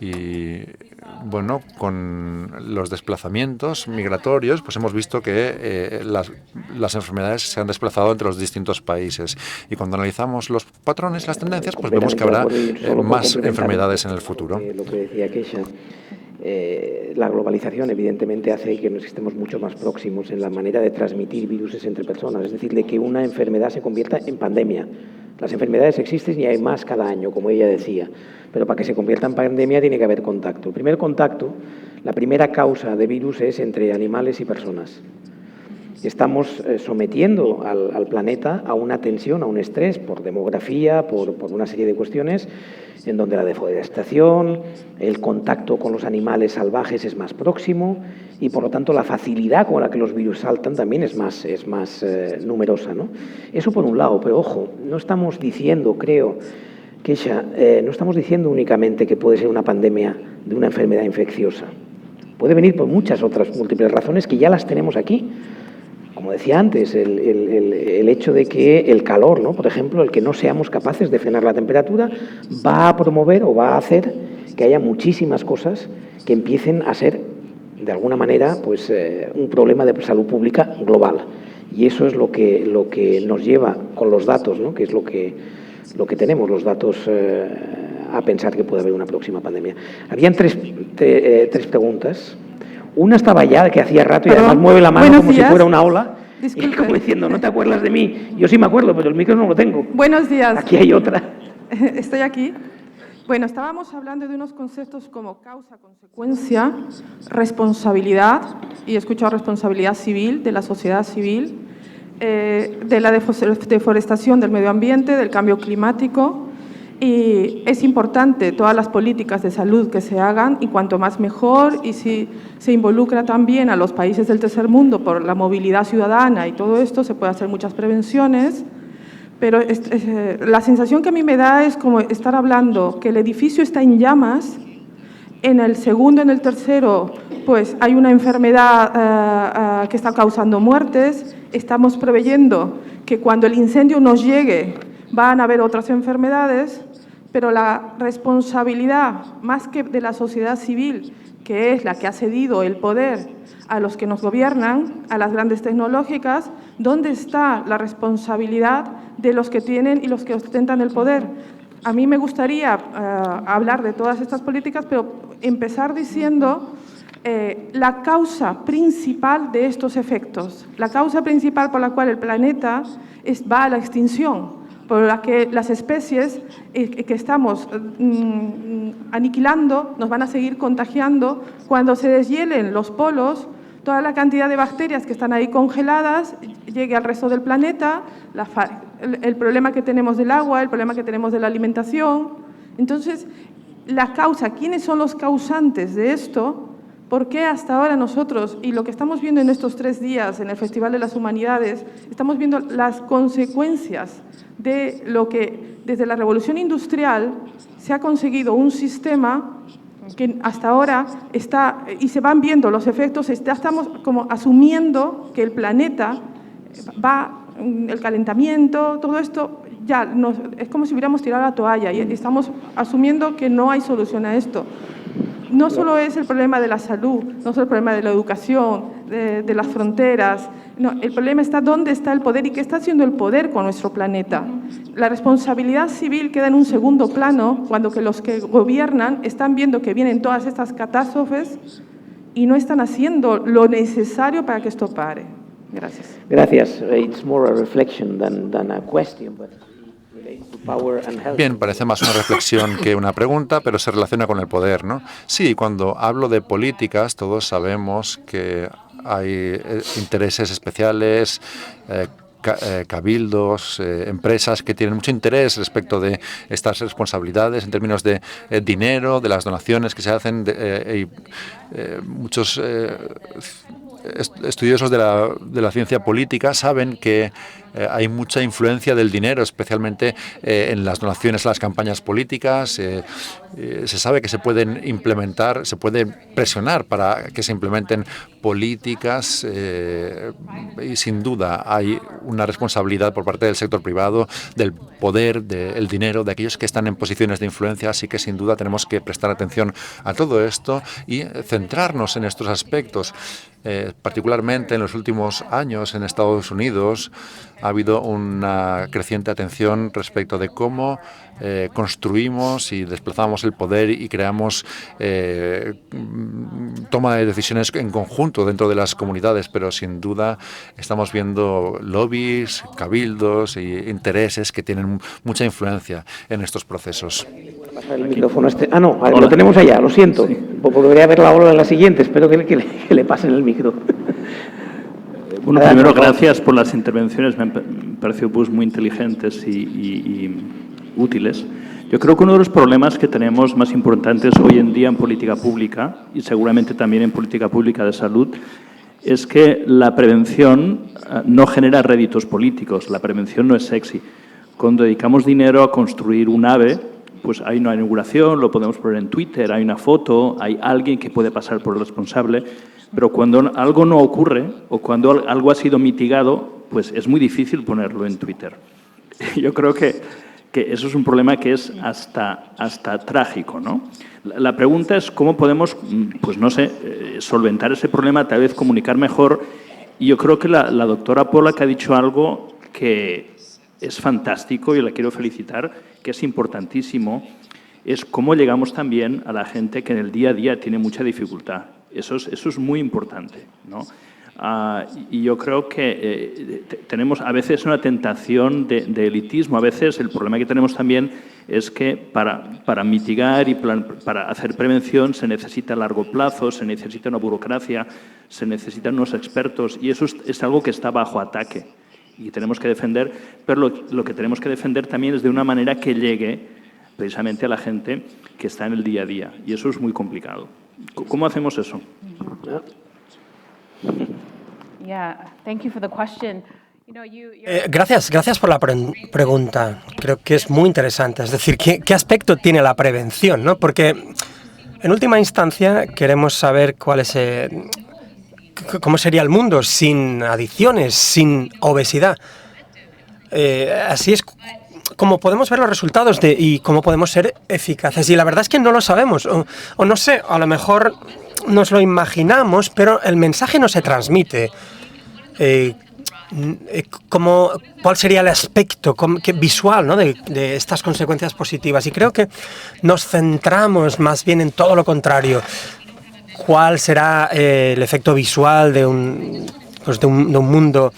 S3: Y bueno, con los desplazamientos migratorios, pues hemos visto que las enfermedades se han desplazado entre los distintos países. Y cuando analizamos los patrones, las tendencias, pues vemos que habrá más enfermedades en el futuro.
S1: Lo que decía Keisha, la globalización evidentemente hace que nos estemos mucho más próximos en la manera de transmitir virus entre personas, es decir, de que una enfermedad se convierta en pandemia. Las enfermedades existen y hay más cada año, como ella decía, pero para que se convierta en pandemia tiene que haber contacto. El primer contacto, la primera causa de virus es entre animales y personas. Estamos sometiendo al planeta a una tensión, a un estrés por demografía, por una serie de cuestiones en donde la deforestación, el contacto con los animales salvajes es más próximo y por lo tanto la facilidad con la que los virus saltan también es más numerosa, ¿no? Eso por un lado, pero ojo, no estamos diciendo, creo, Keisha, no estamos diciendo únicamente que puede ser una pandemia de una enfermedad infecciosa. Puede venir por muchas otras múltiples razones que ya las tenemos aquí. Como decía antes, el hecho de que el calor, ¿no? Por ejemplo, el que no seamos capaces de frenar la temperatura, va a promover o va a hacer que haya muchísimas cosas que empiecen a ser, de alguna manera, pues un problema de salud pública global. Y eso es lo que nos lleva con los datos, ¿no? Que es lo que tenemos, los datos, a pensar que puede haber una próxima pandemia. Habían tres preguntas. Una estaba ya, que hacía rato, y además mueve la mano como si fuera una ola. Disculpe. Y como diciendo, no te acuerdas de mí. Yo sí me acuerdo, pero el micro no lo tengo.
S5: Buenos días.
S1: Aquí hay otra.
S5: Estoy aquí. Bueno, estábamos hablando de unos conceptos como causa, consecuencia, responsabilidad, y he escuchado responsabilidad civil, de la sociedad civil, de la deforestación del medio ambiente, del cambio climático. Y es importante todas las políticas de salud que se hagan, y cuanto más mejor, y si se involucra también a los países del tercer mundo por la movilidad ciudadana y todo esto, se puede hacer muchas prevenciones, pero la sensación que a mí me da es como estar hablando que el edificio está en llamas, en el segundo, en el tercero, pues hay una enfermedad que está causando muertes, estamos preveyendo que cuando el incendio nos llegue van a haber otras enfermedades, pero la responsabilidad, más que de la sociedad civil, que es la que ha cedido el poder a los que nos gobiernan, a las grandes tecnológicas, ¿dónde está la responsabilidad de los que tienen y los que ostentan el poder? A mí me gustaría hablar de todas estas políticas, pero empezar diciendo la causa principal de estos efectos, la causa principal por la cual el planeta va a la extinción, por la que las especies que estamos aniquilando nos van a seguir contagiando. Cuando se deshielen los polos, toda la cantidad de bacterias que están ahí congeladas llegue al resto del planeta, el problema que tenemos del agua, el problema que tenemos de la alimentación. Entonces, la causa, ¿quiénes son los causantes de esto? ¿Por qué hasta ahora nosotros, y lo que estamos viendo en estos 3 días en el Festival de las Humanidades, estamos viendo las consecuencias de lo que desde la Revolución Industrial se ha conseguido un sistema que hasta ahora está, y se van viendo los efectos, estamos como asumiendo que el planeta va, el calentamiento, todo esto es como si hubiéramos tirado la toalla y estamos asumiendo que no hay solución a esto. No solo es el problema de la salud, no solo el problema de la educación, de las fronteras, no, el problema está dónde está el poder y qué está haciendo el poder con nuestro planeta. La responsabilidad civil queda en un segundo plano cuando que los que gobiernan están viendo que vienen todas estas catástrofes y no están haciendo lo necesario para que esto pare. Gracias.
S1: Gracias. It's more a reflection than a question, but it relates to power and health.
S3: Bien, parece más una reflexión que una pregunta, pero se relaciona con el poder, ¿no? Sí, cuando hablo de políticas, todos sabemos que hay intereses especiales, cabildos, empresas que tienen mucho interés respecto de estas responsabilidades en términos de dinero, de las donaciones que se hacen, muchos estudiosos de la ciencia política saben que hay mucha influencia del dinero, especialmente en las donaciones a las campañas políticas. Se sabe que se pueden implementar, se puede presionar para que se implementen políticas y sin duda hay una responsabilidad por parte del sector privado, del poder, del dinero, de aquellos que están en posiciones de influencia, así que sin duda tenemos que prestar atención a todo esto y centrarnos en estos aspectos. Particularmente en los últimos años en Estados Unidos ha habido una creciente atención respecto de cómo construimos y desplazamos el poder y creamos toma de decisiones en conjunto dentro de las comunidades, pero sin duda estamos viendo lobbies, cabildos e intereses que tienen mucha influencia en estos procesos.
S1: El micrófono no, lo tenemos allá, lo siento, sí. Porque debería haber la ola en la siguiente, espero que le pasen el micro.
S6: Bueno, primero, gracias por las intervenciones, me han parecido pues, muy inteligentes y útiles. Yo creo que uno de los problemas que tenemos más importantes hoy en día en política pública, y seguramente también en política pública de salud, es que la prevención no genera réditos políticos, la prevención no es sexy. Cuando dedicamos dinero a construir un AVE, pues hay una inauguración, lo podemos poner en Twitter, hay una foto, hay alguien que puede pasar por el responsable, pero cuando algo no ocurre o cuando algo ha sido mitigado, pues es muy difícil ponerlo en Twitter. Yo creo que eso es un problema que es hasta trágico, ¿no? La pregunta es cómo podemos, pues no sé, solventar ese problema, tal vez comunicar mejor. Y yo creo que la doctora Pollack ha dicho algo que es fantástico y la quiero felicitar, que es importantísimo, es cómo llegamos también a la gente que en el día a día tiene mucha dificultad. Eso es muy importante, ¿no? Y yo creo que tenemos a veces una tentación de elitismo. A veces el problema que tenemos también es que para mitigar y para hacer prevención se necesita a largo plazo, se necesita una burocracia, se necesitan unos expertos y eso es algo que está bajo ataque y tenemos que defender, pero lo que tenemos que defender también es de una manera que llegue precisamente a la gente que está en el día a día y eso es muy complicado. ¿Cómo hacemos eso?
S2: Gracias por la pregunta. Creo que es muy interesante. Es decir, ¿qué aspecto tiene la prevención, ¿no? Porque en última instancia queremos saber cómo sería el mundo sin adicciones, sin obesidad. Así es como podemos ver los resultados y cómo podemos ser eficaces. Y la verdad es que no lo sabemos. O no sé, a lo mejor nos lo imaginamos, pero el mensaje no se transmite. ¿Cuál sería el aspecto visual, ¿no? de estas consecuencias positivas? Y creo que nos centramos más bien en todo lo contrario. ¿Cuál será el efecto visual de un mundo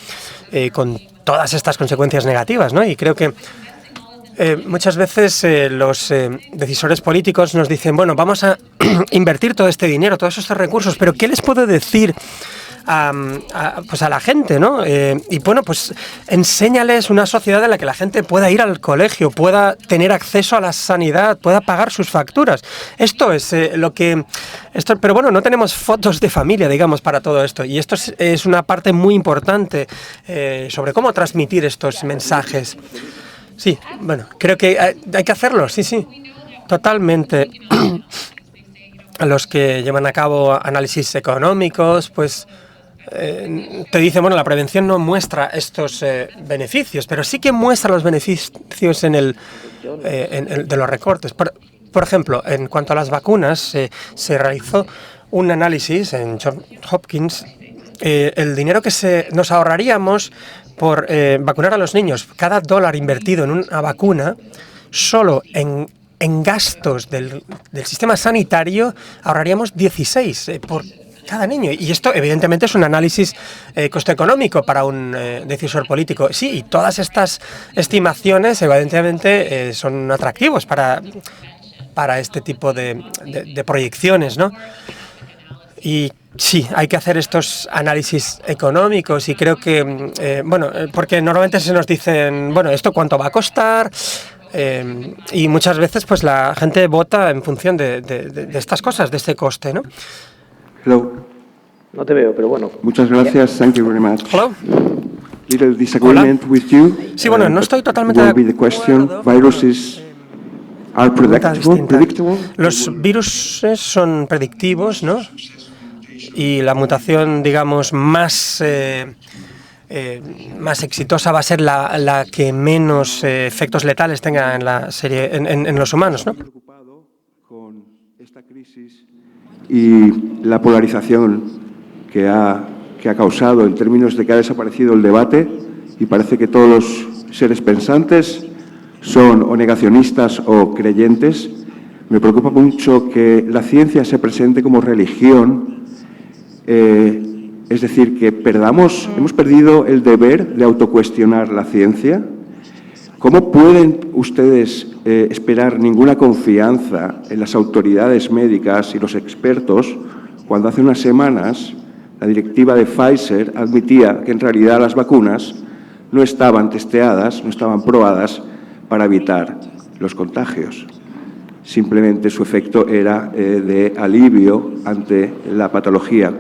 S2: con todas estas consecuencias negativas, ¿no? Y creo que muchas veces los decisores políticos nos dicen, bueno, vamos a invertir todo este dinero, todos estos recursos, pero ¿qué les puedo decir a la gente, ¿no? Y bueno, pues enséñales una sociedad en la que la gente pueda ir al colegio, pueda tener acceso a la sanidad, pueda pagar sus facturas. Esto es pero bueno, no tenemos fotos de familia, digamos, para todo esto. Y esto es una parte muy importante sobre cómo transmitir estos mensajes. Sí, bueno, creo que hay que hacerlo, sí, totalmente. Los que llevan a cabo análisis económicos, pues te dicen, bueno, la prevención no muestra estos beneficios, pero sí que muestra los beneficios de los recortes. Por ejemplo, en cuanto a las vacunas, se realizó un análisis en Johns Hopkins. El dinero que nos ahorraríamos por vacunar a los niños, cada dólar invertido en una vacuna, solo en gastos del sistema sanitario ahorraríamos 16 por cada niño. Y esto, evidentemente, es un análisis coste-económico para un decisor político. Sí, y todas estas estimaciones, evidentemente, son atractivos para este tipo de proyecciones, ¿no? Y sí, hay que hacer estos análisis económicos y creo que, porque normalmente se nos dicen, bueno, ¿esto cuánto va a costar? Y muchas veces pues la gente vota en función de estas cosas, de este coste, ¿no?
S7: Hello.
S1: No te veo, pero bueno.
S7: Muchas gracias. Thank you very much.
S2: Hello.
S7: Little disagreement with you.
S2: Sí, bueno, no estoy totalmente
S7: What will be the question? Viruses are predictable.
S2: Los virus son predictivos, ¿no? Y la mutación, digamos, más exitosa va a ser la que menos efectos letales tenga en la serie, en los humanos, ¿no?
S7: Preocupado con esta crisis y la polarización que ha causado en términos de que ha desaparecido el debate y parece que todos los seres pensantes son o negacionistas o creyentes. Me preocupa mucho que la ciencia se presente como religión, es decir, que hemos perdido el deber de autocuestionar la ciencia. ¿Cómo pueden ustedes esperar ninguna confianza en las autoridades médicas y los expertos cuando hace unas semanas la directiva de Pfizer admitía que en realidad las vacunas no estaban testeadas, no estaban probadas para evitar los contagios? Simplemente su efecto era de alivio ante la patología.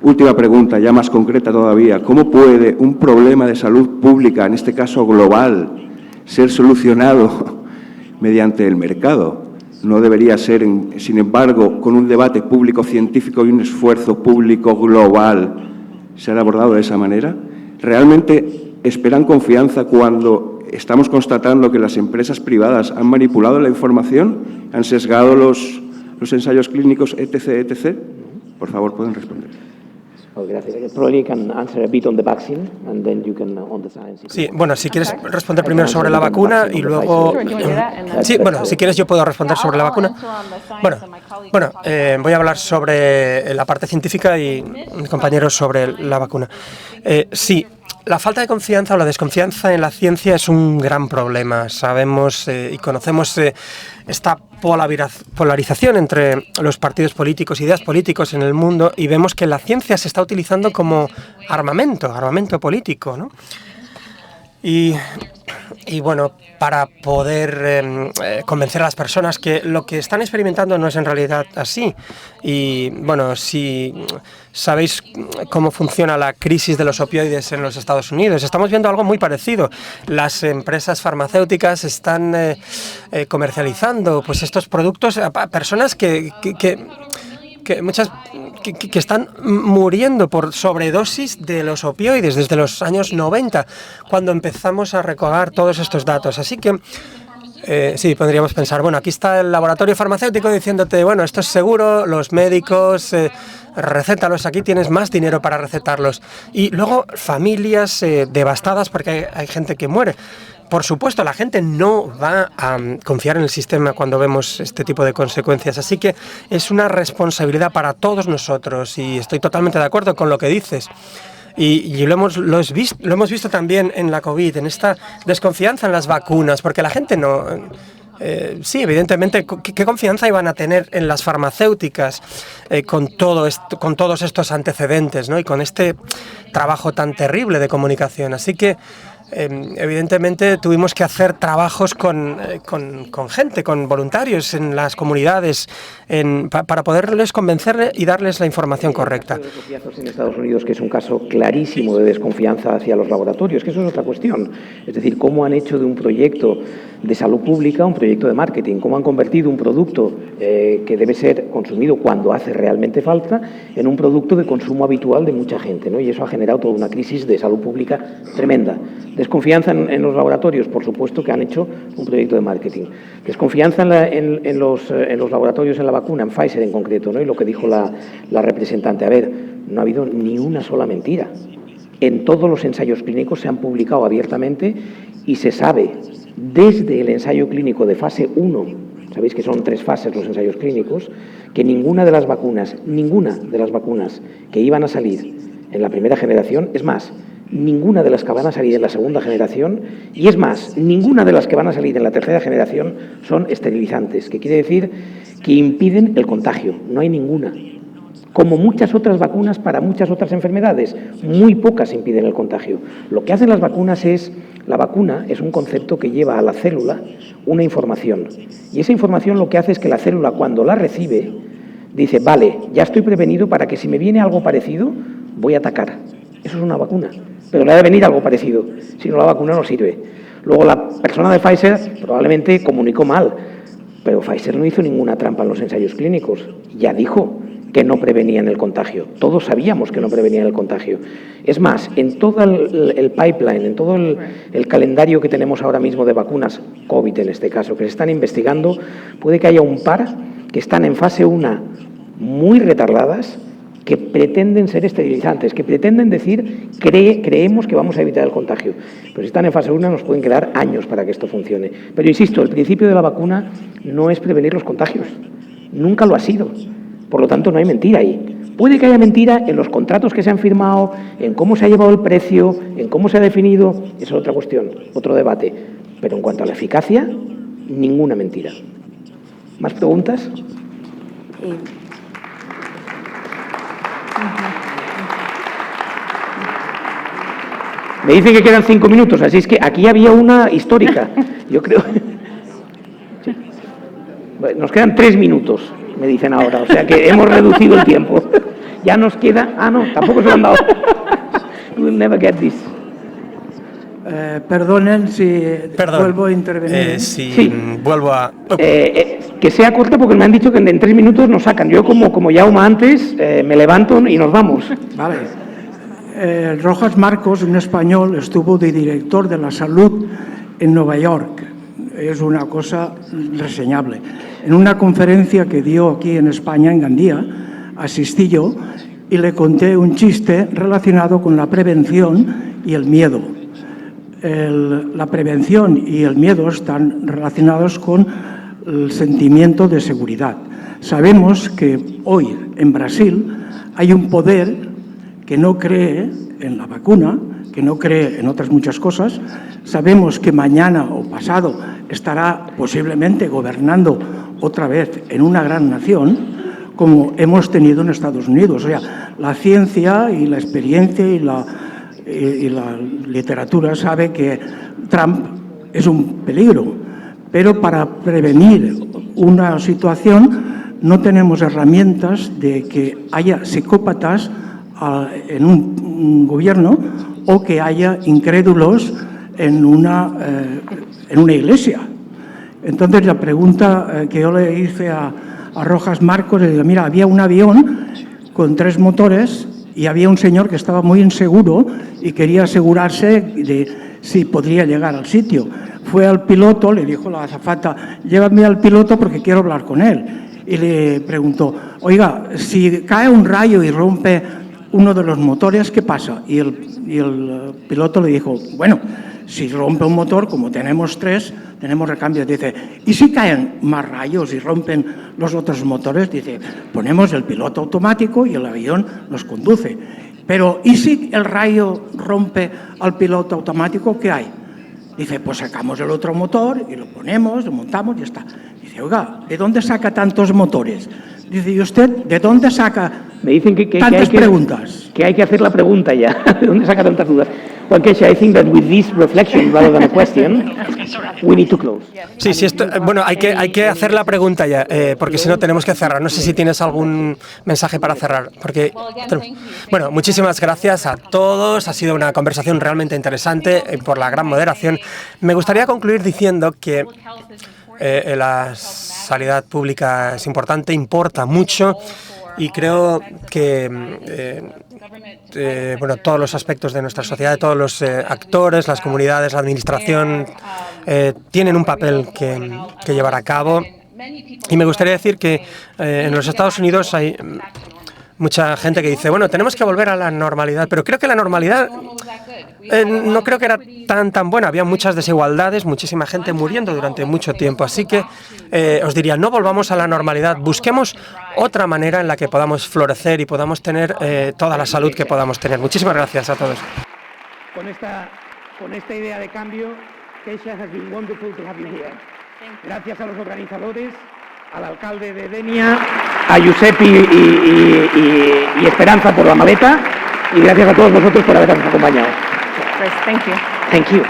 S7: Última pregunta, ya más concreta todavía. ¿Cómo puede un problema de salud pública, en este caso global, ser solucionado mediante el mercado? No debería ser, sin embargo, con un debate público-científico y un esfuerzo público global, ser abordado de esa manera. ¿Realmente esperan confianza cuando estamos constatando que las empresas privadas han manipulado la información, han sesgado los ensayos clínicos, etc., etc.? Por favor, pueden responder.
S2: Sí, bueno, si quieres responder primero sobre la vacuna y luego... Sí, bueno, si quieres yo puedo responder sobre la vacuna. Bueno, voy a hablar sobre la parte científica y mi compañero sobre la vacuna. Sí, la falta de confianza o la desconfianza en la ciencia es un gran problema. Sabemos y conocemos esta polarización entre los partidos políticos, ideas políticos en el mundo, y vemos que la ciencia se está utilizando como armamento político, ¿no? Y bueno, para poder convencer a las personas que lo que están experimentando no es en realidad así. Y bueno, si sabéis cómo funciona la crisis de los opioides en los Estados Unidos, estamos viendo algo muy parecido. Las empresas farmacéuticas están comercializando pues estos productos a personas que están muriendo por sobredosis de los opioides desde los años 90, cuando empezamos a recabar todos estos datos. Así que sí, podríamos pensar, bueno, aquí está el laboratorio farmacéutico diciéndote, bueno, esto es seguro, los médicos, recétalos, aquí tienes más dinero para recetarlos. Y luego familias devastadas porque hay gente que muere. Por supuesto, la gente no va a confiar en el sistema cuando vemos este tipo de consecuencias. Así que es una responsabilidad para todos nosotros y estoy totalmente de acuerdo con lo que dices. Y lo hemos visto también en la COVID, en esta desconfianza en las vacunas, porque la gente no... sí, evidentemente, ¿qué confianza iban a tener en las farmacéuticas con todos estos antecedentes, ¿no? Y con este trabajo tan terrible de comunicación? Así que evidentemente tuvimos que hacer trabajos con gente, con voluntarios en las comunidades, para poderles convencer y darles la información correcta.
S1: En Estados Unidos, que es un caso clarísimo de desconfianza hacia los laboratorios, que eso es otra cuestión. Es decir, cómo han hecho de un proyecto de salud pública un proyecto de marketing, cómo han convertido un producto que debe ser consumido cuando hace realmente falta en un producto de consumo habitual de mucha gente, ¿no? Y eso ha generado toda una crisis de salud pública tremenda. Desconfianza en los laboratorios, por supuesto que han hecho un proyecto de marketing. Desconfianza en los laboratorios en la vacuna, en Pfizer en concreto, ¿no? Y lo que dijo la representante. A ver, no ha habido ni una sola mentira. En todos los ensayos clínicos se han publicado abiertamente y se sabe desde el ensayo clínico de fase 1, sabéis que son 3 fases los ensayos clínicos, que ninguna de las vacunas que iban a salir en la primera generación, es más, ninguna de las que van a salir en la segunda generación, y es más, ninguna de las que van a salir en la tercera generación son esterilizantes, que quiere decir que impiden el contagio, no hay ninguna. Como muchas otras vacunas para muchas otras enfermedades, muy pocas impiden el contagio. Lo que hacen las vacunas la vacuna es un concepto que lleva a la célula una información. Y esa información lo que hace es que la célula, cuando la recibe, dice, vale, ya estoy prevenido para que si me viene algo parecido, voy a atacar. Eso es una vacuna, pero le ha de venir algo parecido, si no la vacuna no sirve. Luego la persona de Pfizer probablemente comunicó mal, pero Pfizer no hizo ninguna trampa en los ensayos clínicos, ya dijo que no prevenían el contagio. Todos sabíamos que no prevenían el contagio. Es más, en todo el pipeline, en todo el calendario que tenemos ahora mismo de vacunas, COVID en este caso, que se están investigando, puede que haya un par que están en fase 1 muy retardadas, que pretenden ser esterilizantes, que pretenden decir, creemos que vamos a evitar el contagio. Pero si están en fase 1 nos pueden quedar años para que esto funcione. Pero insisto, el principio de la vacuna no es prevenir los contagios. Nunca lo ha sido. Por lo tanto, no hay mentira ahí. Puede que haya mentira en los contratos que se han firmado, en cómo se ha llevado el precio, en cómo se ha definido. Esa es otra cuestión, otro debate. Pero en cuanto a la eficacia, ninguna mentira. ¿Más preguntas? Me dicen que quedan 5 minutos, así es que aquí había una histórica. Yo creo... Sí. Bueno, nos quedan 3 minutos, me dicen ahora, o sea que hemos reducido el tiempo. Ya nos queda... Ah, no, tampoco se lo han dado. We'll never get this.
S8: Perdonen si vuelvo a intervenir.
S2: Sí. Vuelvo a...
S1: Que sea corta porque me han dicho que en 3 minutos nos sacan. Yo como Jaume antes, me levanto y nos vamos.
S8: Vale. Rojas Marcos, un español, estuvo de director de la salud en Nueva York. Es una cosa reseñable. En una conferencia que dio aquí en España, en Gandía, asistí yo y le conté un chiste relacionado con la prevención y el miedo. La prevención y el miedo están relacionados con el sentimiento de seguridad. Sabemos que hoy en Brasil hay un poder que no cree en la vacuna, que no cree en otras muchas cosas. Sabemos que mañana o pasado estará posiblemente gobernando otra vez en una gran nación, como hemos tenido en Estados Unidos. O sea, la ciencia y la experiencia y la literatura sabe que Trump es un peligro, pero para prevenir una situación no tenemos herramientas de que haya psicópatas en un gobierno o que haya incrédulos en una iglesia. Entonces la pregunta que yo le hice a Rojas Marcos, le digo, mira, había un avión con 3 motores y había un señor que estaba muy inseguro y quería asegurarse de si podría llegar al sitio. Fue al piloto, le dijo la azafata, llévame al piloto porque quiero hablar con él. Y le preguntó, oiga, si cae un rayo y rompe uno de los motores, ¿qué pasa? Y el piloto le dijo, bueno, si rompe un motor, como tenemos 3, tenemos recambio. Dice, ¿y si caen más rayos y rompen los otros motores? Dice, ponemos el piloto automático y el avión nos conduce. Pero, ¿y si el rayo rompe al piloto automático? ¿Qué hay? Dice, pues sacamos el otro motor y lo ponemos, lo montamos y ya está. Dice, oiga, ¿de dónde saca tantos motores? Dice, ¿y usted de dónde saca
S1: Me dicen
S8: Tantas preguntas.
S1: que hay que hacer la pregunta ya. ¿De dónde saca tantas dudas? Juan Queixa, I think that with this reflection rather than a question, we need to close.
S2: Sí, bueno, hay que hacer la pregunta ya, porque si no tenemos que cerrar. No sé si tienes algún mensaje para cerrar. Bueno, muchísimas gracias a todos. Ha sido una conversación realmente interesante por la gran moderación. Me gustaría concluir diciendo que la sanidad pública es importante, importa mucho, y creo que bueno, todos los aspectos de nuestra sociedad, todos los actores, las comunidades, la administración, tienen un papel que llevar a cabo. Y me gustaría decir que en los Estados Unidos hay mucha gente que dice, bueno, tenemos que volver a la normalidad, pero creo que la normalidad no creo que era tan buena. Había muchas desigualdades, muchísima gente muriendo durante mucho tiempo. Así que os diría, no volvamos a la normalidad, busquemos otra manera en la que podamos florecer y podamos tener toda la salud que podamos tener. Muchísimas gracias a todos.
S1: Con esta idea de cambio, Queixa, has been wonderful to have you here. Gracias a los organizadores, al alcalde de Denia, a Giuseppe y Esperanza por la maleta, y gracias a todos vosotros por habernos acompañado.
S9: Pues, thank you.
S1: Thank you.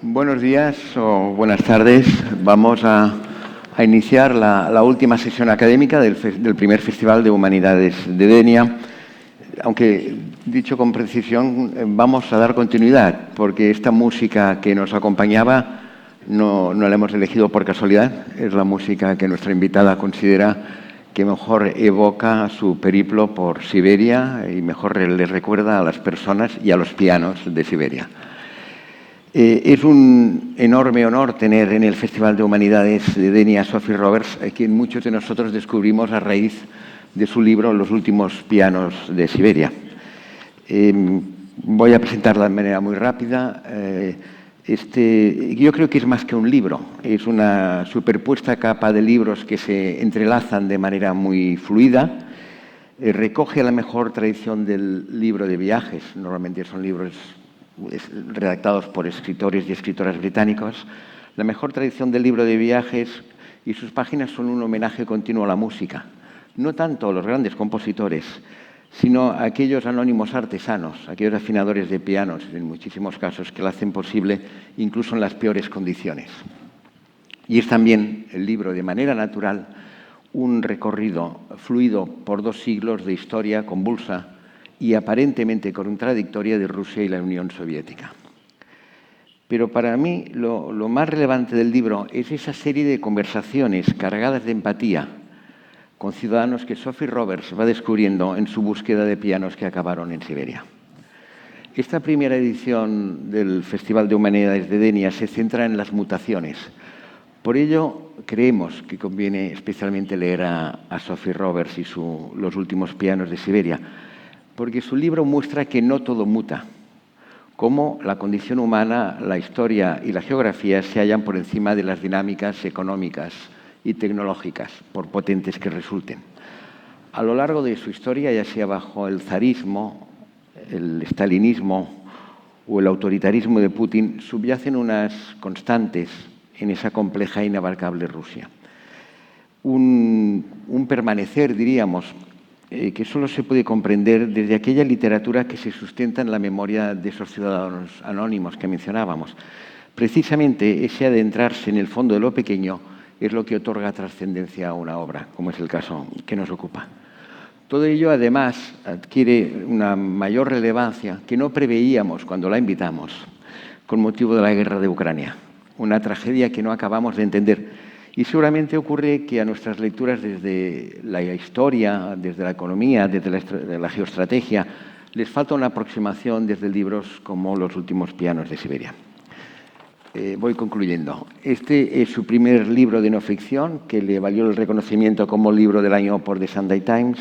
S10: Buenos días o buenas tardes. Vamos a iniciar la última sesión académica del primer Festival de Humanidades de Denia. Aunque, dicho con precisión, vamos a dar continuidad, porque esta música que nos acompañaba no la hemos elegido por casualidad. Es la música que nuestra invitada considera que mejor evoca su periplo por Siberia y mejor le recuerda a las personas y a los pianos de Siberia. Es un enorme honor tener en el Festival de Humanidades de Denia a Sophie Roberts, a quien muchos de nosotros descubrimos a raíz de su libro Los últimos pianos de Siberia. Voy a presentarla de manera muy rápida. Yo creo que es más que un libro, es una superpuesta capa de libros que se entrelazan de manera muy fluida. Recoge la mejor tradición del libro de viajes, normalmente son libros redactados por escritores y escritoras británicos. La mejor tradición del libro de viajes, y sus páginas son un homenaje continuo a la música, no tanto a los grandes compositores, sino aquellos anónimos artesanos, aquellos afinadores de pianos, en muchísimos casos, que lo hacen posible incluso en las peores condiciones. Y es también el libro, de manera natural, un recorrido fluido por 2 siglos de historia convulsa y aparentemente contradictoria de Rusia y la Unión Soviética. Pero para mí lo más relevante del libro es esa serie de conversaciones cargadas de empatía con ciudadanos que Sophie Roberts va descubriendo en su búsqueda de pianos que acabaron en Siberia. Esta primera edición del Festival de Humanidades de Denia se centra en las mutaciones. Por ello, creemos que conviene especialmente leer a Sophie Roberts y Los últimos pianos de Siberia, porque su libro muestra que no todo muta, cómo la condición humana, la historia y la geografía se hallan por encima de las dinámicas económicas y tecnológicas, por potentes que resulten. A lo largo de su historia, ya sea bajo el zarismo, el stalinismo o el autoritarismo de Putin, subyacen unas constantes en esa compleja e inabarcable Rusia. Un permanecer, diríamos, que solo se puede comprender desde aquella literatura que se sustenta en la memoria de esos ciudadanos anónimos que mencionábamos. Precisamente ese adentrarse en el fondo de lo pequeño es lo que otorga trascendencia a una obra, como es el caso que nos ocupa. Todo ello, además, adquiere una mayor relevancia que no preveíamos cuando la invitamos, con motivo de la guerra de Ucrania, una tragedia que no acabamos de entender. Y seguramente ocurre que a nuestras lecturas desde la historia, desde la economía, desde la geoestrategia, les falta una aproximación desde libros como Los últimos pianos de Siberia. Voy concluyendo. Este es su primer libro de no ficción, que le valió el reconocimiento como libro del año por The Sunday Times,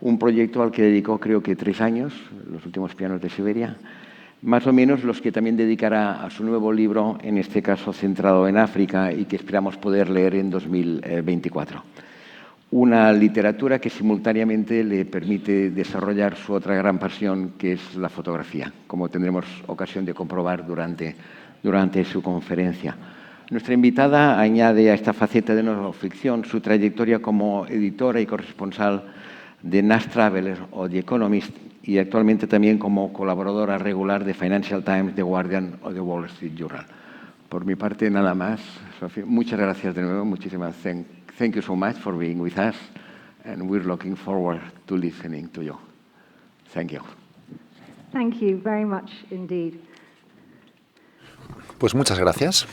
S10: un proyecto al que dedicó creo que 3 años, Los últimos pianos de Siberia, más o menos los que también dedicará a su nuevo libro, en este caso centrado en África y que esperamos poder leer en 2024. Una literatura que simultáneamente le permite desarrollar su otra gran pasión, que es la fotografía, como tendremos ocasión de comprobar durante su conferencia. Nuestra invitada añade a esta faceta de no ficción su trayectoria como editora y corresponsal de Nash Traveler o The Economist y actualmente también como colaboradora regular de Financial Times, The Guardian o The Wall Street Journal. Por mi parte, nada más. Sofía, muchas gracias de nuevo. Muchísimas thank you so much for being with us, and we're looking forward to listening to you. Thank you.
S9: Thank you very much indeed.
S3: Pues muchas gracias.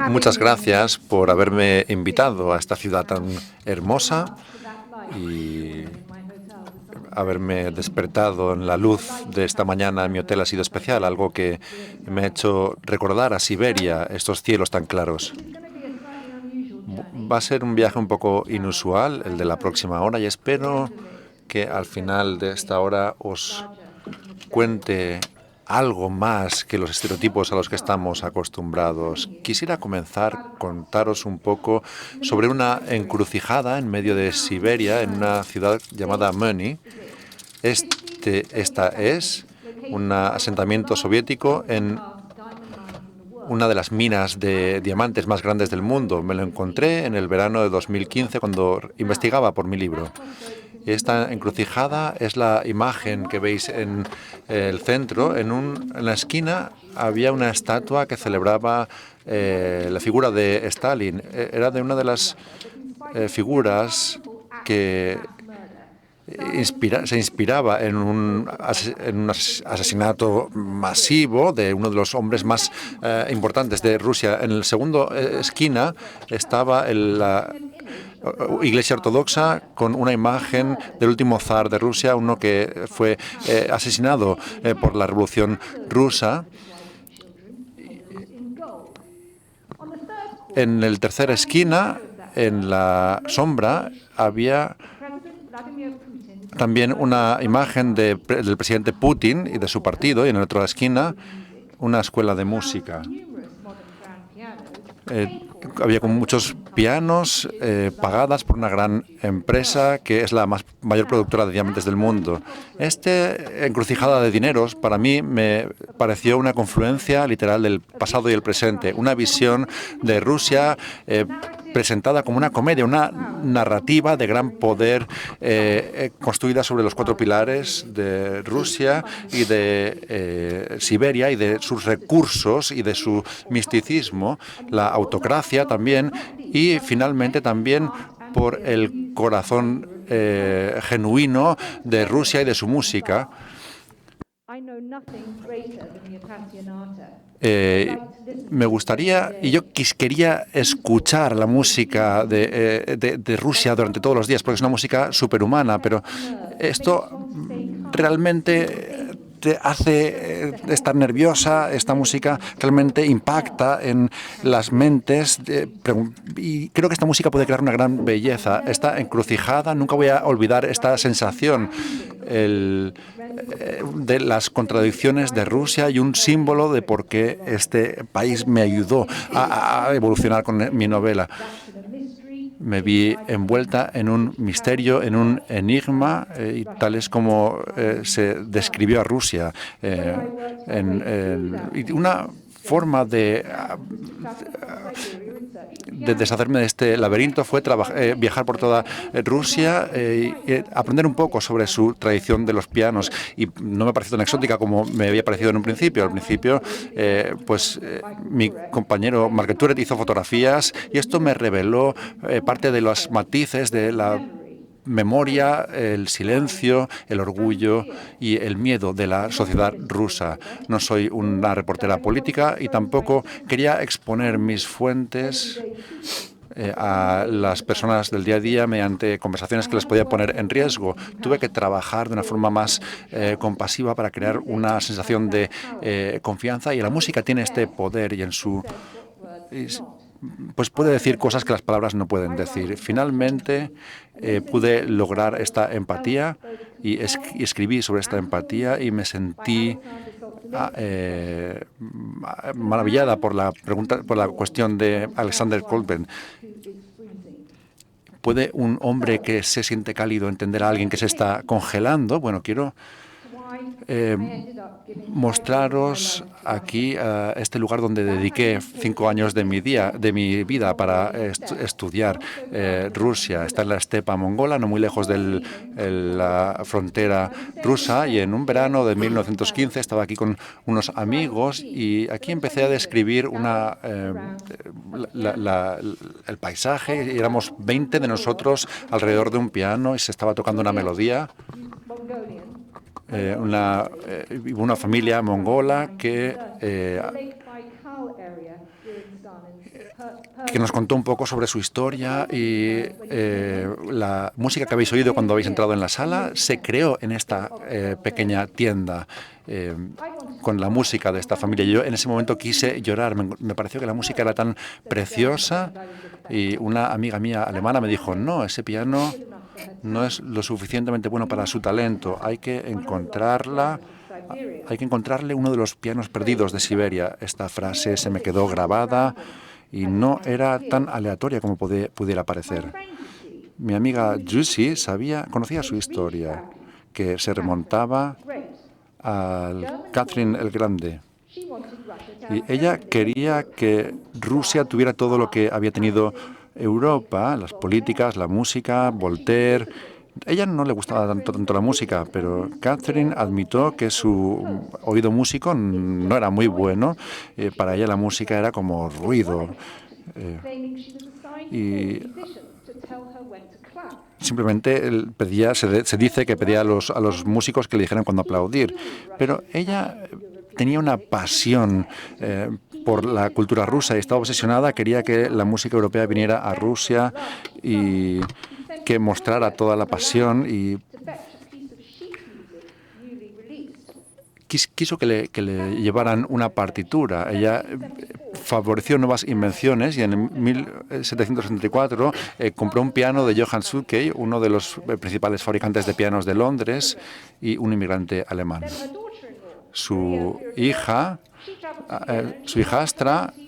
S3: Muchas gracias por haberme invitado a esta ciudad tan hermosa y haberme despertado en la luz de esta mañana en mi hotel ha sido especial, algo que me ha hecho recordar a Siberia, estos cielos tan claros. Va a ser un viaje un poco inusual, el de la próxima hora, y espero que al final de esta hora os cuente algo más que los estereotipos a los que estamos acostumbrados. Quisiera comenzar a contaros un poco sobre una encrucijada en medio de Siberia, en una ciudad llamada Møni. Esta es un asentamiento soviético en una de las minas de diamantes más grandes del mundo. Me lo encontré en el verano de 2015 cuando investigaba por mi libro. Esta encrucijada es la imagen que veis en el centro. En la esquina había una estatua que celebraba la figura de Stalin. Era de una de las figuras que se inspiraba en un asesinato masivo de uno de los hombres más importantes de Rusia. En la segunda esquina estaba la Iglesia Ortodoxa con una imagen del último zar de Rusia, uno que fue asesinado por la Revolución Rusa. En la tercera esquina, en la sombra, había también una imagen del presidente Putin y de su partido, y en la otra esquina una escuela de música. Había con muchos pianos pagadas por una gran empresa que es la mayor productora de diamantes del mundo. Esta encrucijada de dineros para mí me pareció una confluencia literal del pasado y el presente, una visión de Rusia presentada como una comedia, una narrativa de gran poder construida sobre los 4 pilares de Rusia y de Siberia y de sus recursos y de su misticismo, la autocracia también y finalmente también por el corazón genuino de Rusia y de su música. Me gustaría, y yo quería escuchar la música de Rusia durante todos los días, porque es una música superhumana, pero esto realmente te hace estar nerviosa, esta música realmente impacta en las mentes y creo que esta música puede crear una gran belleza. Esta encrucijada, nunca voy a olvidar esta sensación de las contradicciones de Rusia y un símbolo de por qué este país me ayudó a evolucionar con mi novela. Me vi envuelta en un misterio, en un enigma, y tal es como se describió a Rusia. Y una forma de deshacerme de este laberinto fue viajar por toda Rusia y aprender un poco sobre su tradición de los pianos. Y no me pareció tan exótica como me había parecido en un principio. Al principio, mi compañero Marc Turet hizo fotografías y esto me reveló parte de los matices de la memoria, el silencio, el orgullo y el miedo de la sociedad rusa. No soy una reportera política y tampoco quería exponer mis fuentes a las personas del día a día mediante conversaciones que les podía poner en riesgo. Tuve que trabajar de una forma más compasiva para crear una sensación de confianza y la música tiene este poder y en su... pues puede decir cosas que las palabras no pueden decir. Finalmente pude lograr esta empatía y escribí sobre esta empatía y me sentí maravillada por la cuestión de Alexander Kolben. ¿Puede un hombre que se siente cálido entender a alguien que se está congelando? Bueno, quiero mostraros aquí este lugar donde dediqué 5 años de mi vida para estudiar Rusia. Está en la estepa mongola, no muy lejos de la frontera rusa, y en un verano de 1915 estaba aquí con unos amigos y aquí empecé a describir el paisaje. Éramos 20 de nosotros alrededor de un piano y se estaba tocando una melodía. Una familia mongola que nos contó un poco sobre su historia y la música que habéis oído cuando habéis entrado en la sala se creó en esta pequeña tienda con la música de esta familia. Yo en ese momento quise llorar, me pareció que la música era tan preciosa y una amiga mía alemana me dijo, no, ese piano no es lo suficientemente bueno para su talento, hay que encontrarle uno de los pianos perdidos de Siberia. Esta frase se me quedó grabada y no era tan aleatoria como pudiera parecer. Mi amiga Jussi conocía su historia, que se remontaba al Catherine el Grande. Y ella quería que Rusia tuviera todo lo que había tenido Europa, las políticas, la música, Voltaire. A ella no le gustaba tanto la música, pero Catherine admitió que su oído músico no era muy bueno. Para ella la música era como ruido. Y simplemente se dice que pedía a los músicos que le dijeran cuándo aplaudir. Pero ella tenía una pasión por la cultura rusa y estaba obsesionada, quería que la música europea viniera a Rusia y que mostrara toda la pasión y quiso que le llevaran una partitura. Ella favoreció nuevas invenciones y en 1764 compró un piano de Johann Zuckey, uno de los principales fabricantes de pianos de Londres y un inmigrante alemán. Su hijastra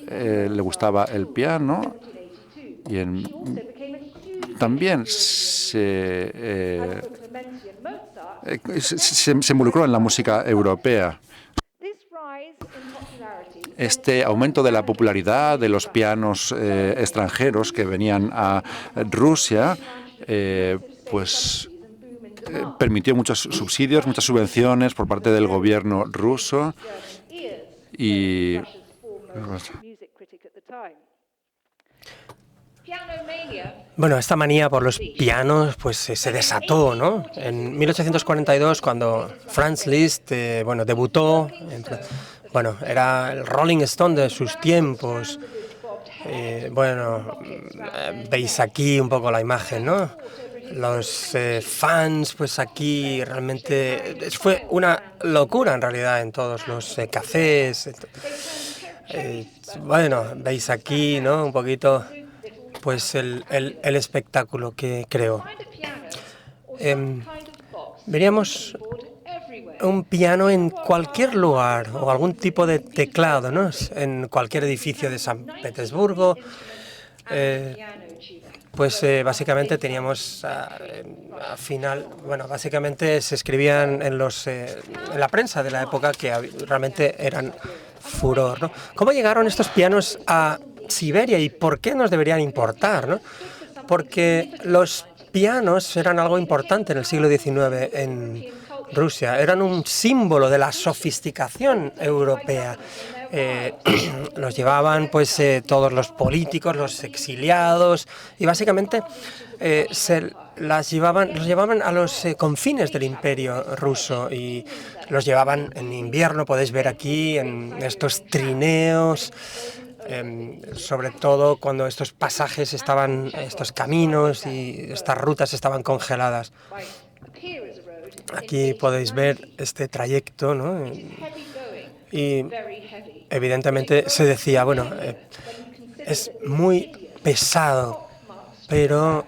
S3: le gustaba el piano y también se involucró en la música europea. este aumento de la popularidad de los pianos extranjeros que venían a Rusia, permitió muchos subsidios, muchas subvenciones por parte del gobierno ruso y
S2: bueno, esta manía por los pianos pues se desató, ¿no? En 1842, cuando Franz Liszt debutó, era el Rolling Stone de sus tiempos. Veis aquí un poco la imagen, ¿no? Los fans, pues aquí realmente fue una locura en realidad en todos los cafés. Veis aquí, ¿no? Un poquito, pues el espectáculo que creó. Veríamos un piano en cualquier lugar o algún tipo de teclado, ¿no? En cualquier edificio de San Petersburgo. Básicamente teníamos al final, básicamente se escribían en la prensa de la época que realmente eran furor, ¿no? ¿Cómo llegaron estos pianos a Siberia y por qué nos deberían importar, ¿no? Porque los pianos eran algo importante en el siglo XIX en Rusia, eran un símbolo de la sofisticación europea. Los llevaban todos los políticos, los exiliados, y básicamente los llevaban a los confines del imperio ruso y los llevaban en invierno, podéis ver aquí en estos trineos, sobre todo cuando estos pasajes estos caminos y estas rutas estaban congeladas. Aquí podéis ver este trayecto, ¿no? Y evidentemente se decía, es muy pesado, pero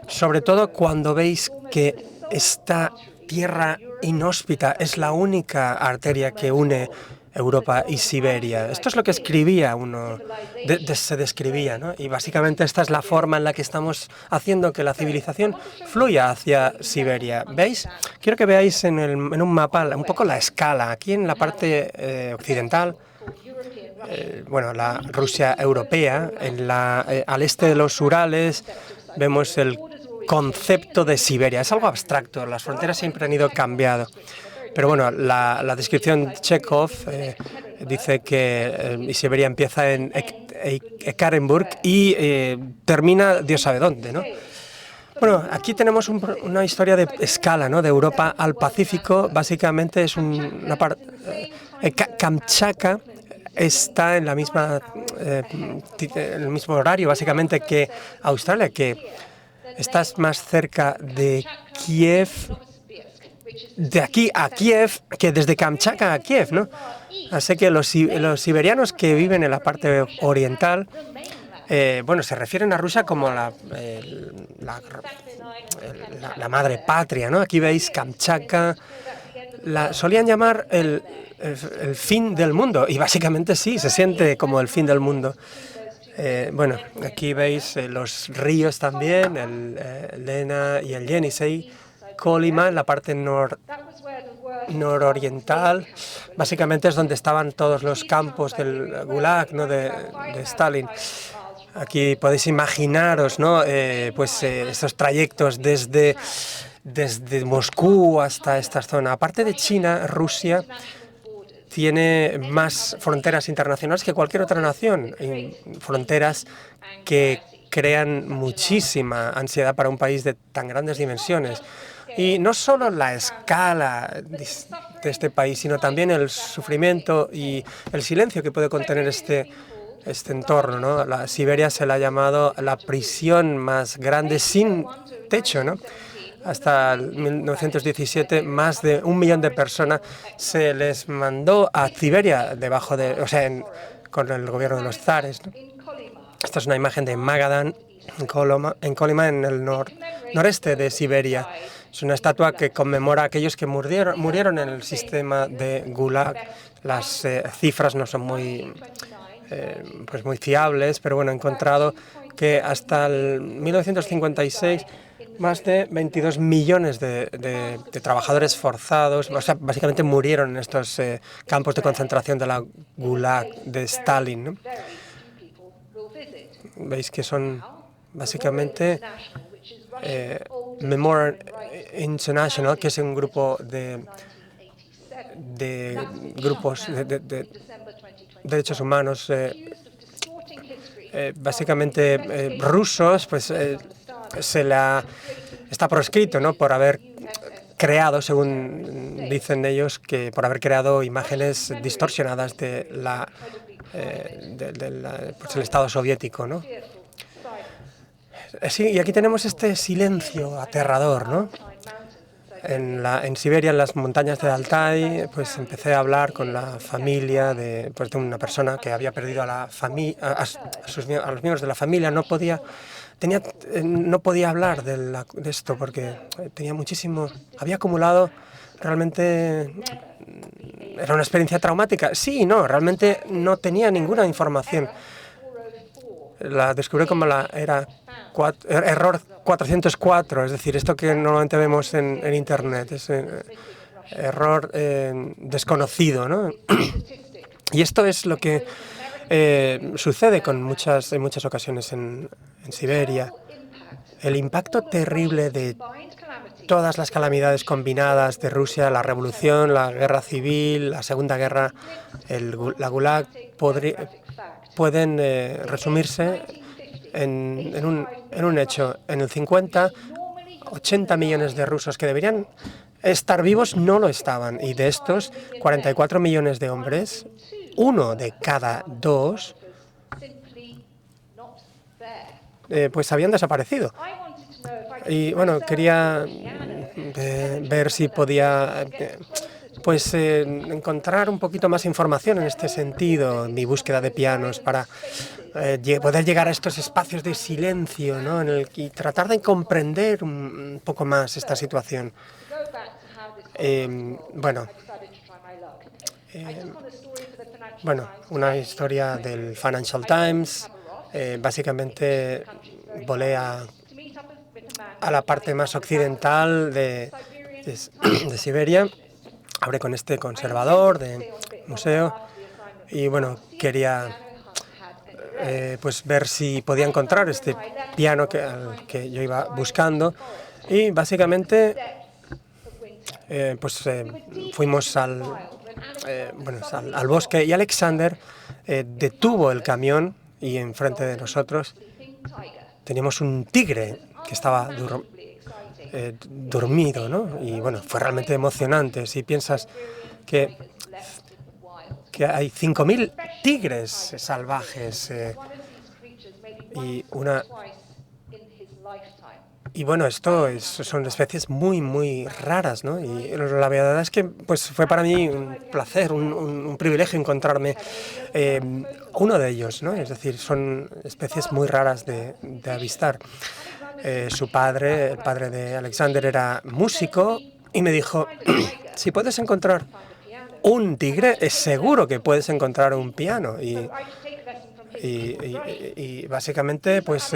S2: sobre todo cuando veis que esta tierra inhóspita es la única arteria que une Europa y Siberia. Esto es lo que escribía se describía, ¿no? Y básicamente esta es la forma en la que estamos haciendo que la civilización fluya hacia Siberia. ¿Veis? Quiero que veáis en un mapa un poco la escala. Aquí en la parte occidental, la Rusia europea, al este de los Urales vemos el concepto de Siberia. Es algo abstracto, las fronteras siempre han ido cambiando. Pero la descripción de Chekhov dice que Siberia empieza en Ekaterinburg y termina Dios sabe dónde, ¿no? Aquí tenemos una historia de escala, ¿no? De Europa al Pacífico. Básicamente es una parte. Kamchatka está en el mismo horario, básicamente, que Australia, que estás más cerca de Kiev. De aquí a Kiev, que desde Kamchatka a Kiev, ¿no? Así que los siberianos que viven en la parte oriental, se refieren a Rusia como la madre patria, ¿no? Aquí veis Kamchatka, solían llamar el fin del mundo, y básicamente sí, se siente como el fin del mundo. Aquí veis los ríos también, el Lena y el Yenisei. Kolyma, en la parte nororiental, básicamente es donde estaban todos los campos del Gulag, ¿no? de Stalin. Aquí podéis imaginaros, ¿no? Estos trayectos desde Moscú hasta esta zona. Aparte de China, Rusia tiene más fronteras internacionales que cualquier otra nación, fronteras que crean muchísima ansiedad para un país de tan grandes dimensiones. Y no solo la escala de este país, sino también el sufrimiento y el silencio que puede contener este entorno, ¿no? La Siberia se la ha llamado la prisión más grande sin techo, ¿no? Hasta 1917, más de 1 millón de personas se les mandó a Siberia con el gobierno de los zares, ¿no? Esta es una imagen de Magadan, en Kolyma, en el noreste de Siberia. Es una estatua que conmemora a aquellos que murieron en el sistema de Gulag. Las cifras no son muy fiables, pero he encontrado que hasta el 1956 más de 22 millones de trabajadores forzados, o sea, básicamente murieron en estos campos de concentración de la Gulag de Stalin, ¿no? Veis que son básicamente Memorial International, que es un grupo de grupos de derechos humanos, básicamente rusos, pues está proscrito, ¿no?, por haber creado, según dicen ellos, que por haber creado imágenes distorsionadas de pues el Estado soviético, ¿no? Sí, y aquí tenemos este silencio aterrador, ¿no? En Siberia, en las montañas de Altai, pues empecé a hablar con la familia de una persona que había perdido a los miembros de la familia. No podía hablar de esto porque había acumulado realmente. Era una experiencia traumática. Sí, no, realmente no tenía ninguna información. La descubrí como era error 404, es decir, esto que normalmente vemos en Internet, es error desconocido, ¿no? Y esto es lo que sucede en muchas ocasiones en Siberia. El impacto terrible de todas las calamidades combinadas de Rusia, la revolución, la guerra civil, la Segunda Guerra, la Gulag, pueden resumirse en un hecho. En el 50, 80 millones de rusos que deberían estar vivos no lo estaban. Y de estos 44 millones de hombres, 1 de cada 2 pues habían desaparecido. Y bueno, quería ver si podía encontrar un poquito más información en este sentido, en mi búsqueda de pianos, para poder llegar a estos espacios de silencio, ¿no?, y tratar comprender un poco más esta situación. Una historia del Financial Times. Básicamente volé a la parte más occidental de Siberia. Hablé con este conservador de museo y bueno, quería ver si podía encontrar este piano que yo iba buscando, y básicamente fuimos al bosque, y Alexander detuvo el camión, y enfrente de nosotros teníamos un tigre que estaba dormido, ¿no? Y bueno, fue realmente emocionante. Si piensas que hay 5.000 tigres salvajes y bueno, son especies muy, muy raras, ¿no? Y la verdad es que pues fue para mí un placer, un privilegio encontrarme uno de ellos, ¿no? Es decir, son especies muy raras de avistar. Su padre, el padre de Alexander, era músico y me dijo, si puedes encontrar un tigre, es seguro que puedes encontrar un piano. Y básicamente, pues,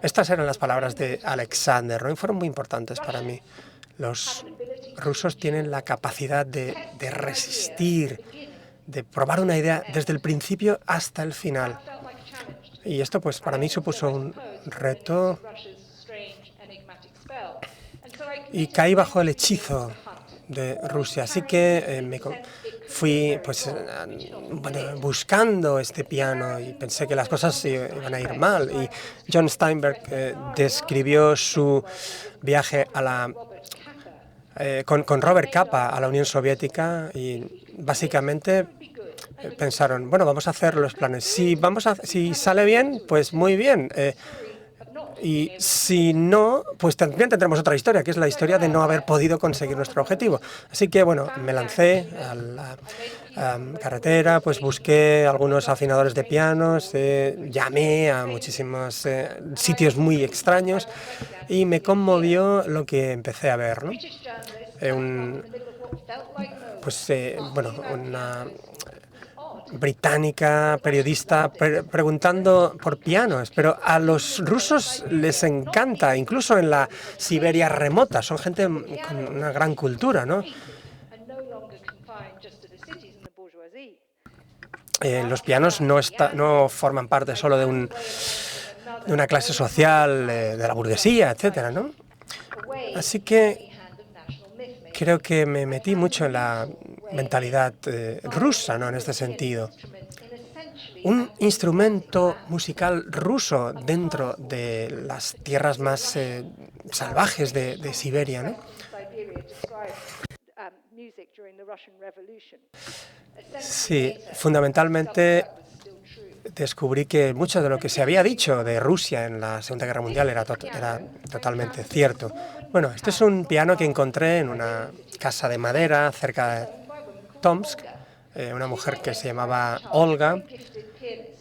S2: estas eran las palabras de Alexander, ¿no? Y fueron muy importantes para mí. Los rusos tienen la capacidad de resistir, de probar una idea desde el principio hasta el final. Y esto, pues, para mí supuso un reto y caí bajo el hechizo de Rusia. Así que me fui buscando este piano y pensé que las cosas iban a ir mal. Y John Steinberg describió su viaje con Robert Capa a la Unión Soviética, y básicamente pensaron, bueno, vamos a hacer los planes. Si sale bien, pues muy bien. Y si no, pues también tendremos otra historia, que es la historia de no haber podido conseguir nuestro objetivo. Así que, bueno, me lancé a la carretera, pues busqué algunos afinadores de pianos, llamé a muchísimos sitios muy extraños, y me conmovió lo que empecé a ver, ¿no? británica, periodista, preguntando por pianos, pero a los rusos les encanta, incluso en la Siberia remota, son gente con una gran cultura, ¿no? Los pianos no forman parte solo de una clase social, de la burguesía, etcétera, ¿no? Así que creo que me metí mucho en la mentalidad rusa, ¿no? En este sentido. Un instrumento musical ruso dentro de las tierras más salvajes de Siberia, ¿no? Sí, fundamentalmente descubrí que mucho de lo que se había dicho de Rusia en la Segunda Guerra Mundial era totalmente cierto. Bueno, este es un piano que encontré en una casa de madera cerca de Tomsk, una mujer que se llamaba Olga.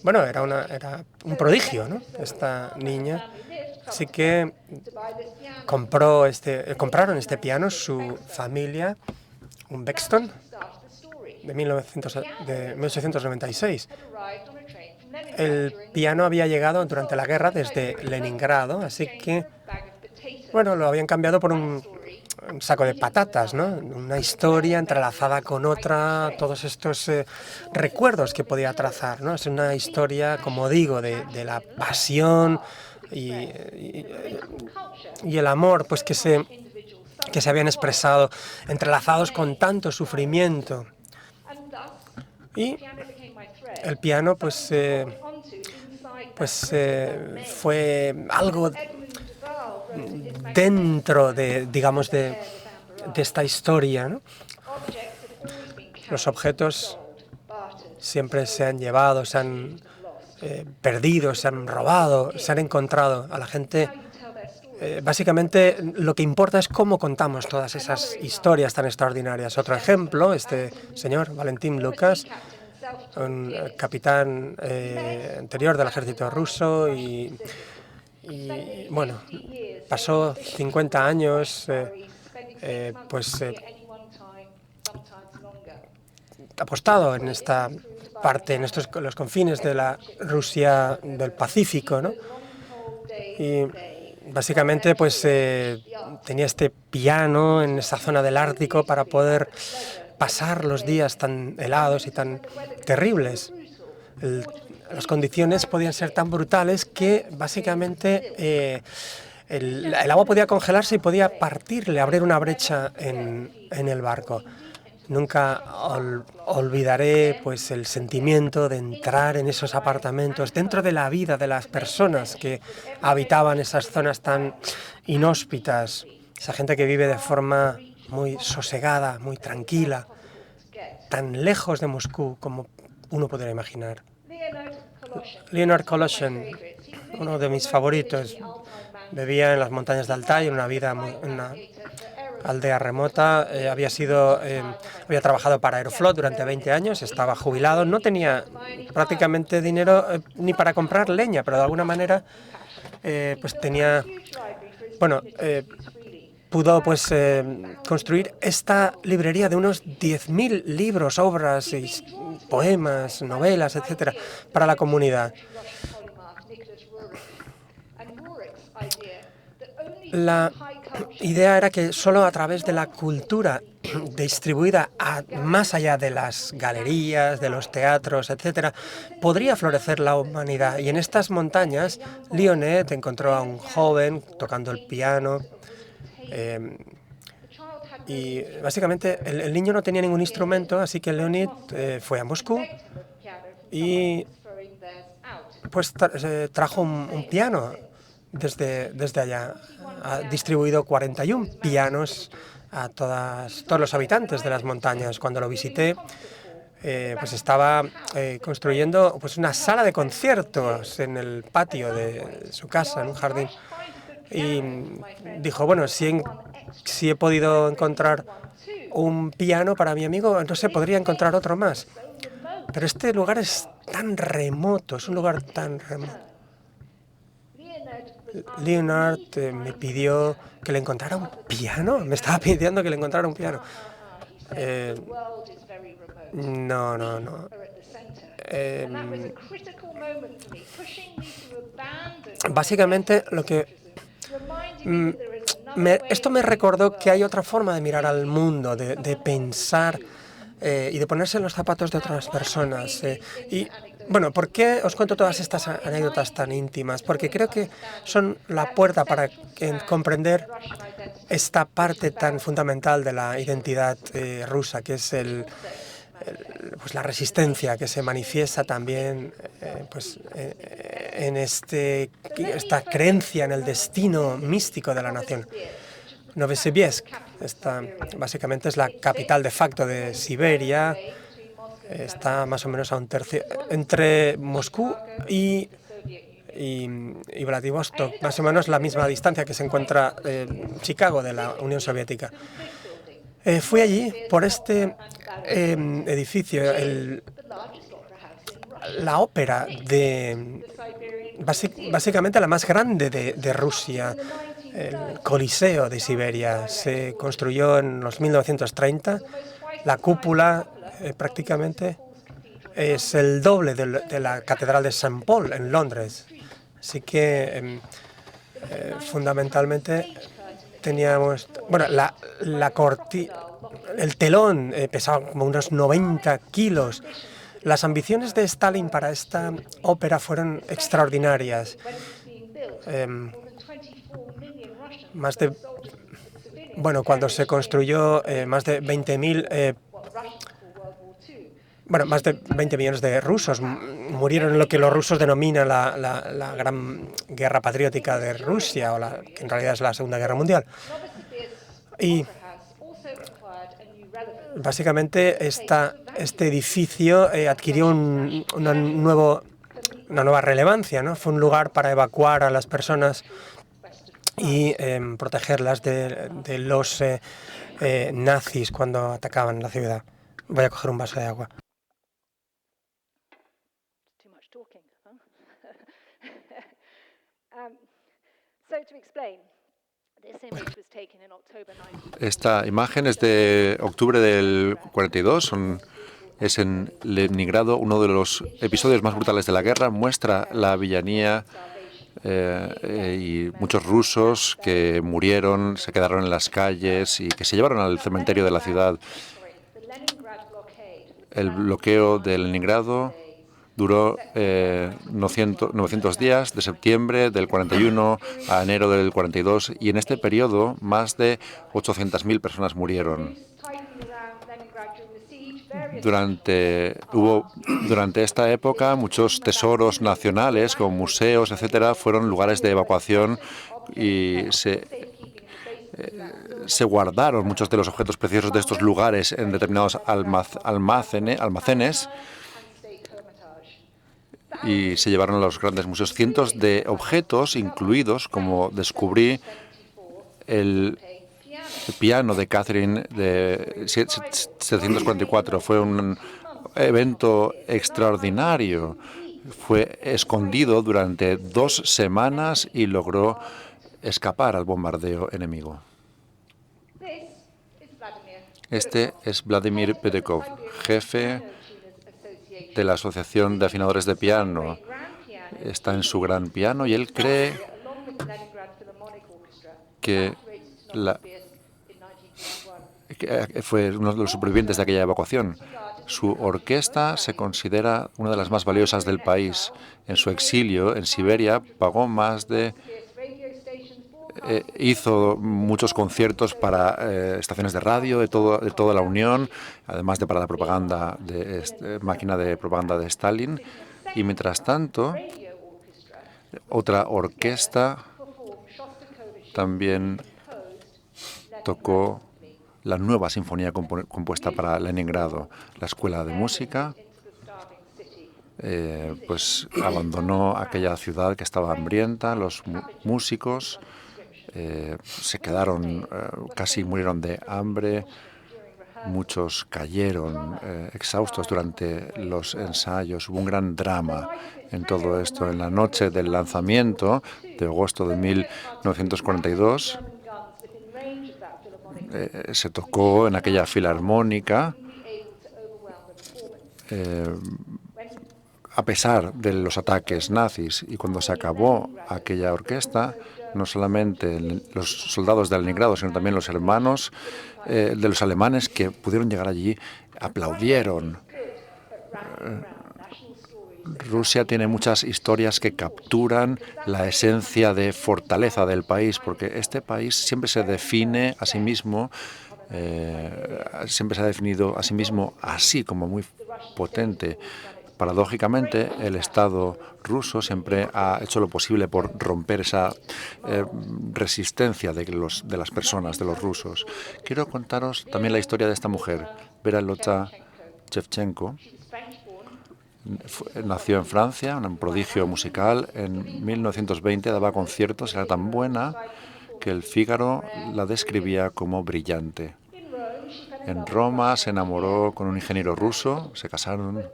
S2: Bueno, era un prodigio, ¿no? Esta niña. Así que compraron este piano su familia, un Bexton de 1896. El piano había llegado durante la guerra desde Leningrado, así que, bueno, lo habían cambiado por un saco de patatas, ¿no? Una historia entrelazada con otra, todos estos recuerdos que podía trazar, ¿no? Es una historia, como digo, de la pasión y el amor, pues que se habían expresado, entrelazados con tanto sufrimiento. Y el piano, pues fue algo dentro digamos, de esta historia, ¿no? Los objetos siempre se han llevado, se han perdido, se han robado, se han encontrado. A la gente, básicamente, lo que importa es cómo contamos todas esas historias tan extraordinarias. Otro ejemplo, este señor, Valentín Lukas, un capitán anterior del ejército ruso y bueno, pasó 50 años apostado en esta parte, en los confines de la Rusia del Pacífico, ¿no? Y básicamente pues tenía este piano en esa zona del Ártico para poder pasar los días tan helados y tan terribles. Las condiciones podían ser tan brutales que básicamente el agua podía congelarse y podía partirle, abrir una brecha en el barco. Nunca olvidaré pues el sentimiento de entrar en esos apartamentos, dentro de la vida de las personas que habitaban esas zonas tan inhóspitas, esa gente que vive de forma muy sosegada, muy tranquila, tan lejos de Moscú como uno podría imaginar. Leonard Koloshin, uno de mis favoritos, vivía en las montañas de Altai, en una aldea remota, había trabajado para Aeroflot durante 20 años, estaba jubilado, no tenía prácticamente dinero ni para comprar leña, pero de alguna manera pues tenía, bueno, pudo pues construir esta librería de unos 10.000 libros, obras, poemas, novelas, etcétera, para la comunidad. La idea era que solo a través de la cultura distribuida más allá de las galerías, de los teatros, etcétera, podría florecer la humanidad. Y en estas montañas, Leonid encontró a un joven tocando el piano. Y básicamente el niño no tenía ningún instrumento, así que Leonid fue a Moscú y pues trajo un piano desde allá. Ha distribuido 41 pianos a todos los habitantes de las montañas. Cuando lo visité, pues estaba construyendo pues una sala de conciertos en el patio de su casa, en un jardín. Y dijo, bueno, si he podido encontrar un piano para mi amigo, entonces podría encontrar otro más. Pero este lugar es tan remoto, es un lugar tan remoto. Leonard me pidió que le encontrara un piano, me estaba pidiendo que le encontrara un piano. No. básicamente lo que esto me recordó que hay otra forma de mirar al mundo, de pensar y de ponerse en los zapatos de otras personas. Y bueno, ¿por qué os cuento todas estas anécdotas tan íntimas? Porque creo que son la puerta para comprender esta parte tan fundamental de la identidad rusa, que es pues la resistencia que se manifiesta también en esta creencia en el destino místico de la nación. Novosibirsk, básicamente es la capital de facto de Siberia, está más o menos a un tercio entre Moscú y Vladivostok, más o menos la misma distancia que se encuentra Chicago de la Unión Soviética. Fui allí por este edificio, la ópera básicamente la más grande de Rusia, el Coliseo de Siberia. Se construyó en los 1930. La cúpula prácticamente es el doble de la Catedral de St. Paul en Londres. Así que fundamentalmente teníamos, bueno, el telón pesaba como unos 90 kilos. Las ambiciones de Stalin para esta ópera fueron extraordinarias. Cuando se construyó, más de 20 millones de rusos murieron en lo que los rusos denominan la Gran Guerra Patriótica de Rusia, que en realidad es la Segunda Guerra Mundial. Y básicamente este edificio adquirió una nueva relevancia, ¿no? Fue un lugar para evacuar a las personas y protegerlas de los nazis cuando atacaban la ciudad. Voy a coger un vaso de agua.
S3: Esta imagen es de octubre del 42, es en Leningrado, uno de los episodios más brutales de la guerra. Muestra la villanía y muchos rusos que murieron, se quedaron en las calles y que se llevaron al cementerio de la ciudad. El bloqueo de Leningrado duró 900 días, de septiembre del 41 a enero del 42, y en este periodo más de 800.000 personas murieron. Durante esta época, muchos tesoros nacionales, como museos, etcétera, fueron lugares de evacuación y se guardaron muchos de los objetos preciosos de estos lugares en determinados almacenes y se llevaron a los grandes museos. Cientos de objetos incluidos, como descubrí el piano de Catherine de 744. Fue un evento extraordinario. Fue escondido durante 2 semanas y logró escapar al bombardeo enemigo. Este es Vladimir Pedekov, jefe de la Asociación de Afinadores de Piano. Está en su gran piano y él cree que fue uno de los supervivientes de aquella evacuación. Su orquesta se considera una de las más valiosas del país. En su exilio en Siberia pagó hizo muchos conciertos para estaciones de radio de toda la Unión, además de para la propaganda máquina de propaganda de Stalin. Y mientras tanto, otra orquesta también tocó la nueva sinfonía compuesta para Leningrado. La escuela de música pues abandonó aquella ciudad que estaba hambrienta. Los músicos se quedaron, casi murieron de hambre. Muchos cayeron exhaustos durante los ensayos. Hubo un gran drama en todo esto. En la noche del lanzamiento de agosto de 1942 se tocó en aquella filarmónica a pesar de los ataques nazis, y cuando se acabó aquella orquesta, no solamente los soldados de Leningrado, sino también los hermanos de los alemanes que pudieron llegar allí, aplaudieron. Rusia tiene muchas historias que capturan la esencia de fortaleza del país, porque este país siempre se define a sí mismo, siempre se ha definido a sí mismo así, como muy potente. Paradójicamente, el Estado ruso siempre ha hecho lo posible por romper esa resistencia de las personas, de los rusos. Quiero contaros también la historia de esta mujer, Vera Shevchenko. Nació en Francia, un prodigio musical. En 1920 daba conciertos, era tan buena que el Fígaro la describía como brillante. En Roma se enamoró con un ingeniero ruso, se casaron,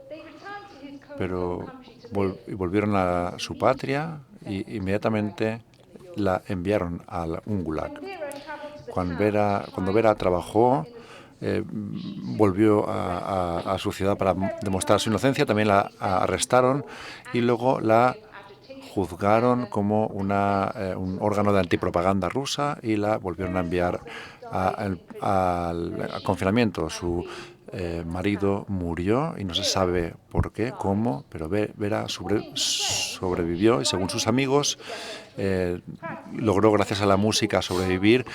S3: pero volvieron a su patria y inmediatamente la enviaron a un gulag. Cuando Vera trabajó, volvió a su ciudad para demostrar su inocencia, también la arrestaron y luego la juzgaron como un órgano de antipropaganda rusa y la volvieron a enviar al confinamiento. Su marido murió y no se sabe por qué, cómo, pero Vera sobrevivió y, según sus amigos, logró, gracias a la música, sobrevivir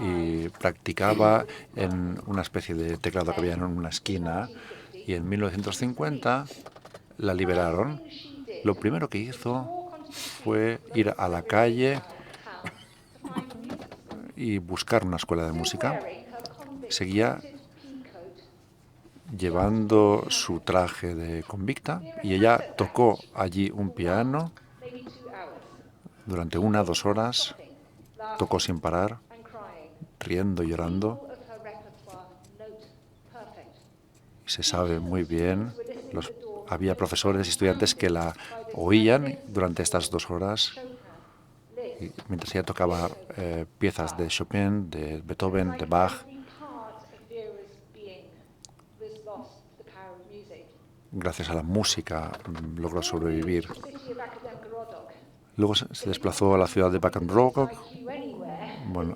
S3: y practicaba en una especie de teclado que había en una esquina, y en 1950 la liberaron. Lo primero que hizo fue ir a la calle y buscar una escuela de música. Seguía llevando su traje de convicta y ella tocó allí un piano durante 1 o 2 horas, tocó sin parar, riendo y llorando. Y se sabe muy bien, había profesores y estudiantes que la oían durante estas 2 horas, y mientras ella tocaba piezas de Chopin, de Beethoven, de Bach. Gracias a la música logró sobrevivir. Luego se desplazó a la ciudad de Taganrog. Bueno,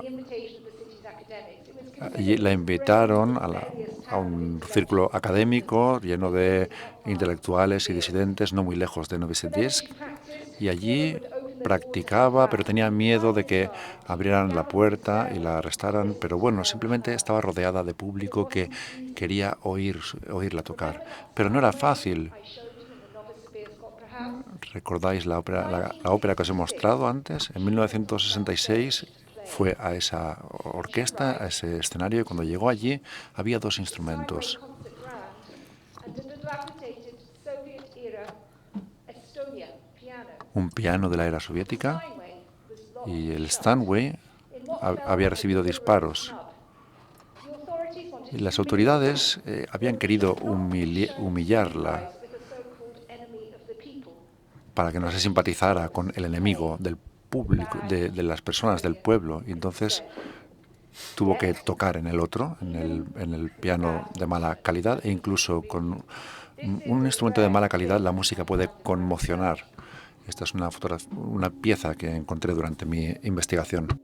S3: allí la invitaron a un círculo académico lleno de intelectuales y disidentes, no muy lejos de Novosibirsk, y allí practicaba, pero tenía miedo de que abrieran la puerta y la arrestaran, pero bueno, simplemente estaba rodeada de público que quería oírla tocar. Pero no era fácil. ¿Recordáis la ópera que os he mostrado antes? En 1966 fue a esa orquesta, a ese escenario, y cuando llegó allí había 2 instrumentos. Un piano de la era soviética, y el Steinway había recibido disparos. Y las autoridades habían querido humillarla para que no se simpatizara con el enemigo del público, de las personas del pueblo, y entonces tuvo que tocar en el otro, en el piano de mala calidad, e incluso con un instrumento de mala calidad la música puede conmocionar. Esta es una pieza que encontré durante mi investigación.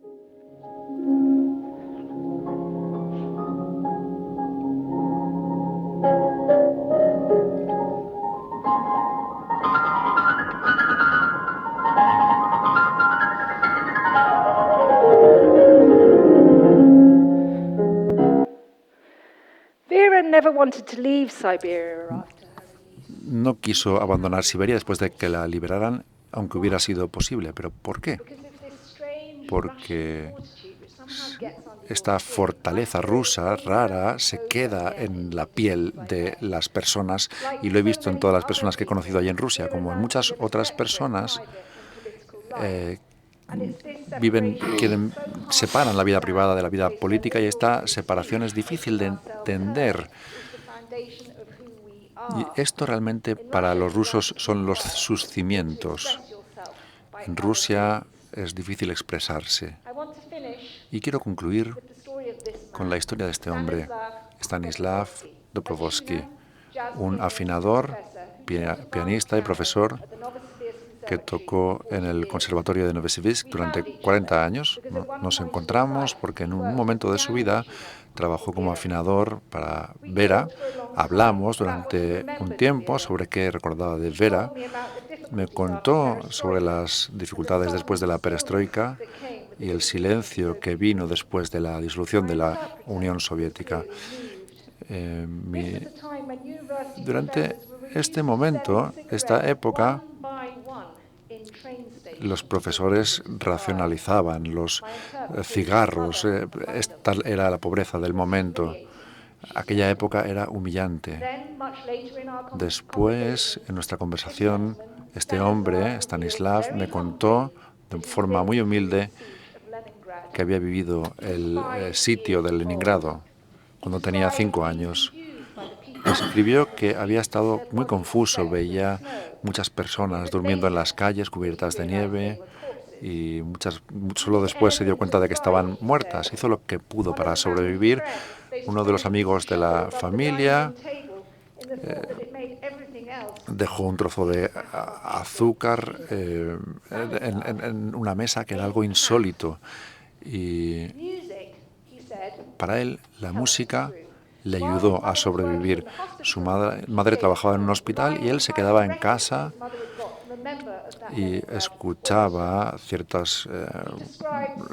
S3: No quiso abandonar Siberia después de que la liberaran, aunque hubiera sido posible. ¿Pero por qué? Porque esta fortaleza rusa rara se queda en la piel de las personas, y lo he visto en todas las personas que he conocido allí en Rusia, como en muchas otras personas separan la vida privada de la vida política, y esta separación es difícil de entender. Y esto realmente para los rusos son sus cimientos. En Rusia es difícil expresarse. Y quiero concluir con la historia de este hombre, Stanislav Dobrovolsky, un afinador, pianista y profesor que tocó en el Conservatorio de Novosibirsk durante 40 años. Nos encontramos porque en un momento de su vida trabajó como afinador para Vera. Hablamos durante un tiempo sobre qué recordaba de Vera. Me contó sobre las dificultades después de la perestroika y el silencio que vino después de la disolución de la Unión Soviética. Durante este momento, esta época, los profesores racionalizaban los cigarros. Esta era la pobreza del momento. Aquella época era humillante. Después, en nuestra conversación, este hombre, Stanislav, me contó de forma muy humilde que había vivido el sitio de Leningrado cuando tenía 5 años. Escribió que había estado muy confuso, veía muchas personas durmiendo en las calles cubiertas de nieve y solo después se dio cuenta de que estaban muertas. Hizo lo que pudo para sobrevivir. Uno de los amigos de la familia dejó un trozo de azúcar en una mesa, que era algo insólito. Y para él la música le ayudó a sobrevivir. Su madre trabajaba en un hospital y él se quedaba en casa y escuchaba ciertas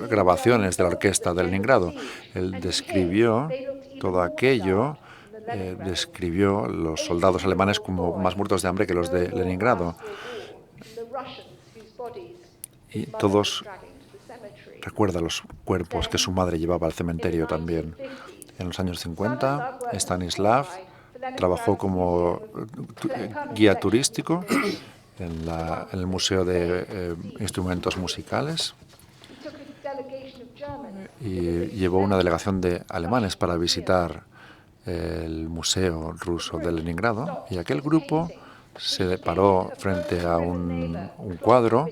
S3: grabaciones de la orquesta de Leningrado. Él describió todo aquello, describió los soldados alemanes como más muertos de hambre que los de Leningrado. Y todos recuerdan los cuerpos que su madre llevaba al cementerio también. En los años 50, Stanislav trabajó como guía turístico en el Museo de Instrumentos Musicales y llevó una delegación de alemanes para visitar el Museo Ruso de Leningrado. Y aquel grupo se paró frente a un cuadro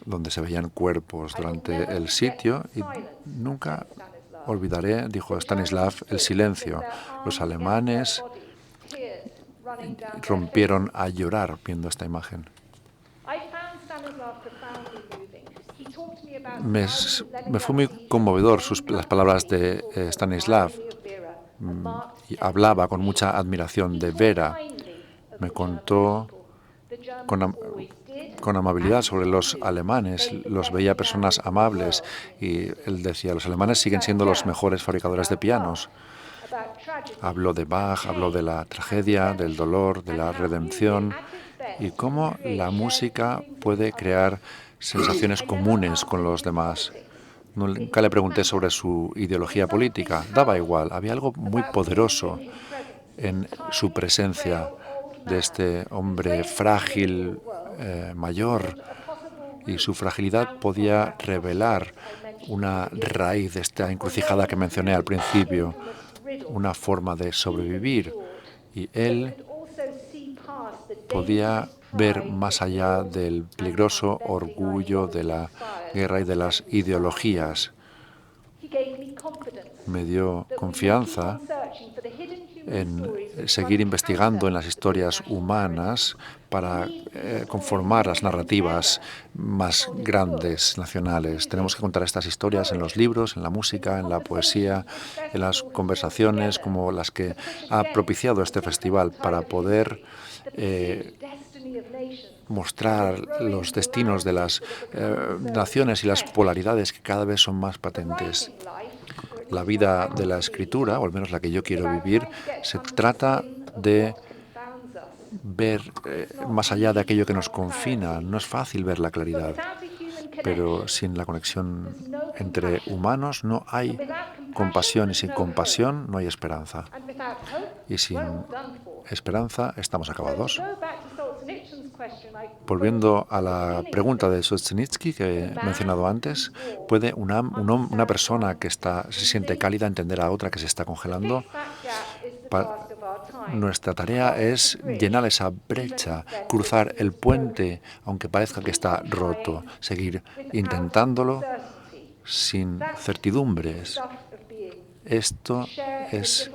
S3: donde se veían cuerpos durante el sitio y nunca olvidaré, dijo Stanislav, el silencio. Los alemanes rompieron a llorar viendo esta imagen. Me fue muy conmovedor las palabras de Stanislav. Y hablaba con mucha admiración de Vera. Me contó con amabilidad sobre los alemanes, los veía personas amables y él decía, los alemanes siguen siendo los mejores fabricadores de pianos. Habló de Bach, habló de la tragedia, del dolor, de la redención y cómo la música puede crear sensaciones comunes con los demás. Nunca le pregunté sobre su ideología política, daba igual, había algo muy poderoso en su presencia de este hombre frágil, mayor, y su fragilidad podía revelar una raíz de esta encrucijada que mencioné al principio, una forma de sobrevivir, y él podía ver más allá del peligroso orgullo de la guerra y de las ideologías. Me dio confianza en seguir investigando en las historias humanas para conformar las narrativas más grandes nacionales. Tenemos que contar estas historias en los libros, en la música, en la poesía, en las conversaciones como las que ha propiciado este festival para poder mostrar los destinos de las naciones y las polaridades que cada vez son más patentes. La vida de la escritura, o al menos la que yo quiero vivir, se trata de ver más allá de aquello que nos confina. No es fácil ver la claridad, pero sin la conexión entre humanos no hay compasión y sin compasión no hay esperanza. Y sin esperanza estamos acabados. Volviendo a la pregunta de Solzhenitsyn que he mencionado antes, ¿puede una persona que se siente cálida entender a otra que se está congelando? Nuestra tarea es llenar esa brecha, cruzar el puente, aunque parezca que está roto, seguir intentándolo sin certidumbres. Esto es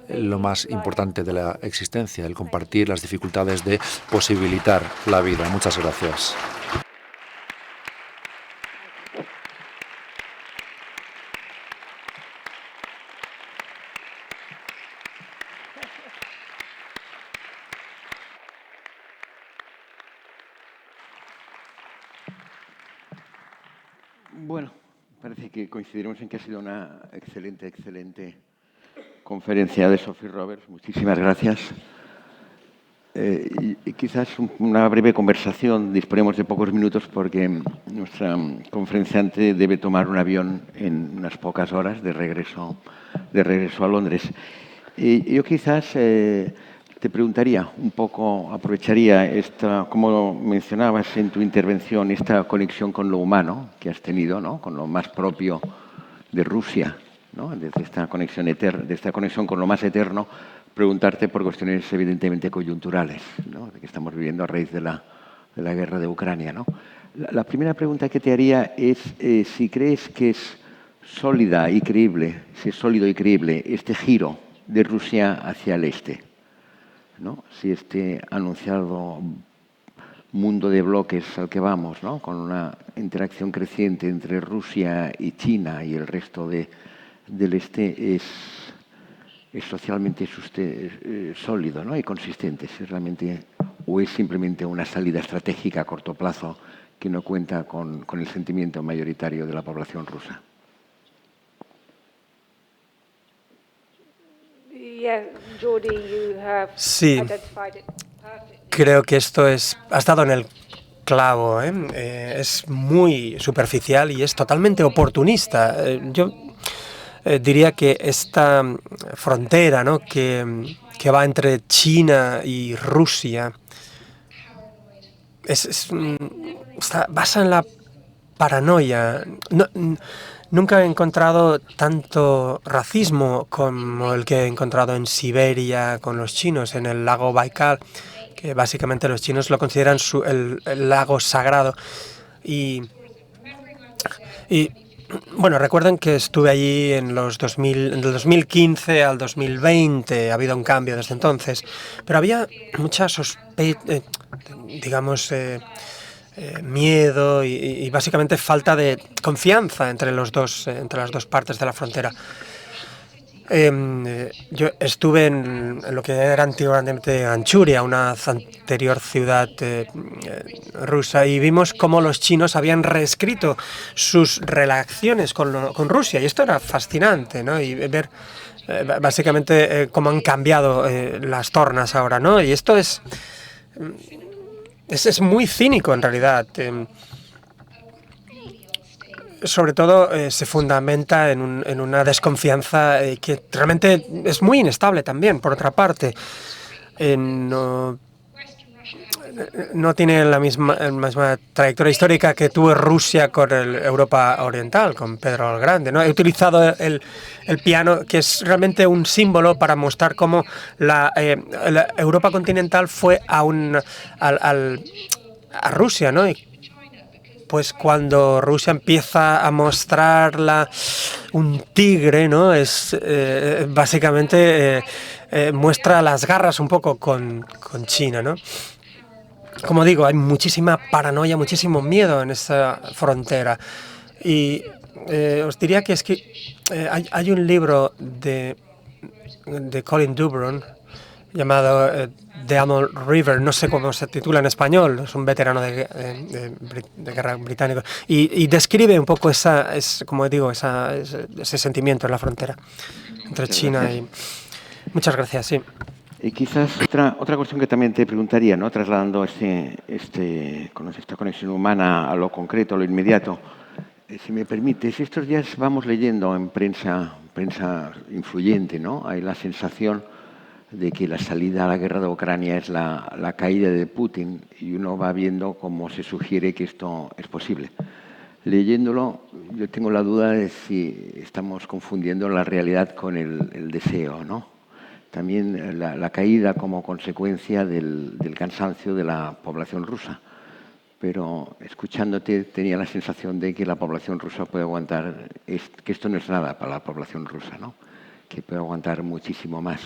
S3: lo más importante de la existencia, el compartir las dificultades de posibilitar la vida. Muchas gracias.
S10: Bueno, parece que coincidiremos en que ha sido una excelente conferencia de Sophie Roberts. Muchísimas gracias. Y quizás una breve conversación. Disponemos de pocos minutos porque nuestra conferenciante debe tomar un avión en unas pocas horas de regreso a Londres. Y yo quizás te preguntaría un poco, aprovecharía como mencionabas en tu intervención, esta conexión con lo humano que has tenido, ¿no? Con lo más propio de Rusia, ¿no? Desde esta conexión con lo más eterno, preguntarte por cuestiones evidentemente coyunturales, ¿no? Que estamos viviendo a raíz de la guerra de Ucrania, ¿no? La primera pregunta que te haría es si crees que es sólido y creíble este giro de Rusia hacia el este, ¿no? Si este anunciado mundo de bloques al que vamos, ¿no? Con una interacción creciente entre Rusia y China y el resto del este es socialmente sólido, ¿no? Y consistente, si realmente, o es simplemente una salida estratégica a corto plazo que no cuenta con el sentimiento mayoritario de la población rusa.
S2: Sí, creo que esto has dado en el clavo, ¿eh? Es muy superficial y es totalmente oportunista. Yo diría que esta frontera, ¿no? que va entre China y Rusia basa en la paranoia. Nunca he encontrado tanto racismo como el que he encontrado en Siberia con los chinos, en el lago Baikal, que básicamente los chinos lo consideran el lago sagrado. Y bueno, recuerden que estuve allí en del 2015 al 2020, ha habido un cambio desde entonces, pero había mucha miedo y básicamente falta de confianza entre las dos partes de la frontera. Yo estuve en lo que era antiguamente Manchuria, una anterior ciudad rusa, y vimos cómo los chinos habían reescrito sus relaciones con Rusia, y esto era fascinante, ¿no? Y ver básicamente cómo han cambiado las tornas ahora, ¿no? Y esto es muy cínico en realidad. Sobre todo se fundamenta en una desconfianza que realmente es muy inestable también, por otra parte. No tiene la misma trayectoria histórica que tuvo Rusia con Europa Oriental, con Pedro el Grande, ¿no? He utilizado el piano, que es realmente un símbolo para mostrar cómo la Europa continental fue a Rusia, ¿no? Y pues cuando Rusia empieza a mostrar un tigre, ¿no? Es básicamente muestra las garras un poco con China, ¿no? Como digo, hay muchísima paranoia, muchísimo miedo en esa frontera. Y os diría que hay un libro de Colin Dubron llamado The Amur River, no sé cómo se titula en español, es un veterano de guerra británico, y describe un poco ese sentimiento en la frontera entre China y... Muchas gracias, sí.
S10: Y quizás otra cuestión que también te preguntaría, ¿no? Trasladando esta conexión humana a lo concreto, a lo inmediato, si me permites, estos días vamos leyendo en prensa influyente, ¿no? Hay la sensación de que la salida a la guerra de Ucrania es la caída de Putin, y uno va viendo cómo se sugiere que esto es posible. Leyéndolo, yo tengo la duda de si estamos confundiendo la realidad con el deseo, ¿no? También la caída como consecuencia del cansancio de la población rusa. Pero escuchándote tenía la sensación de que la población rusa puede aguantar, que esto no es nada para la población rusa, ¿no? que puede aguantar muchísimo más.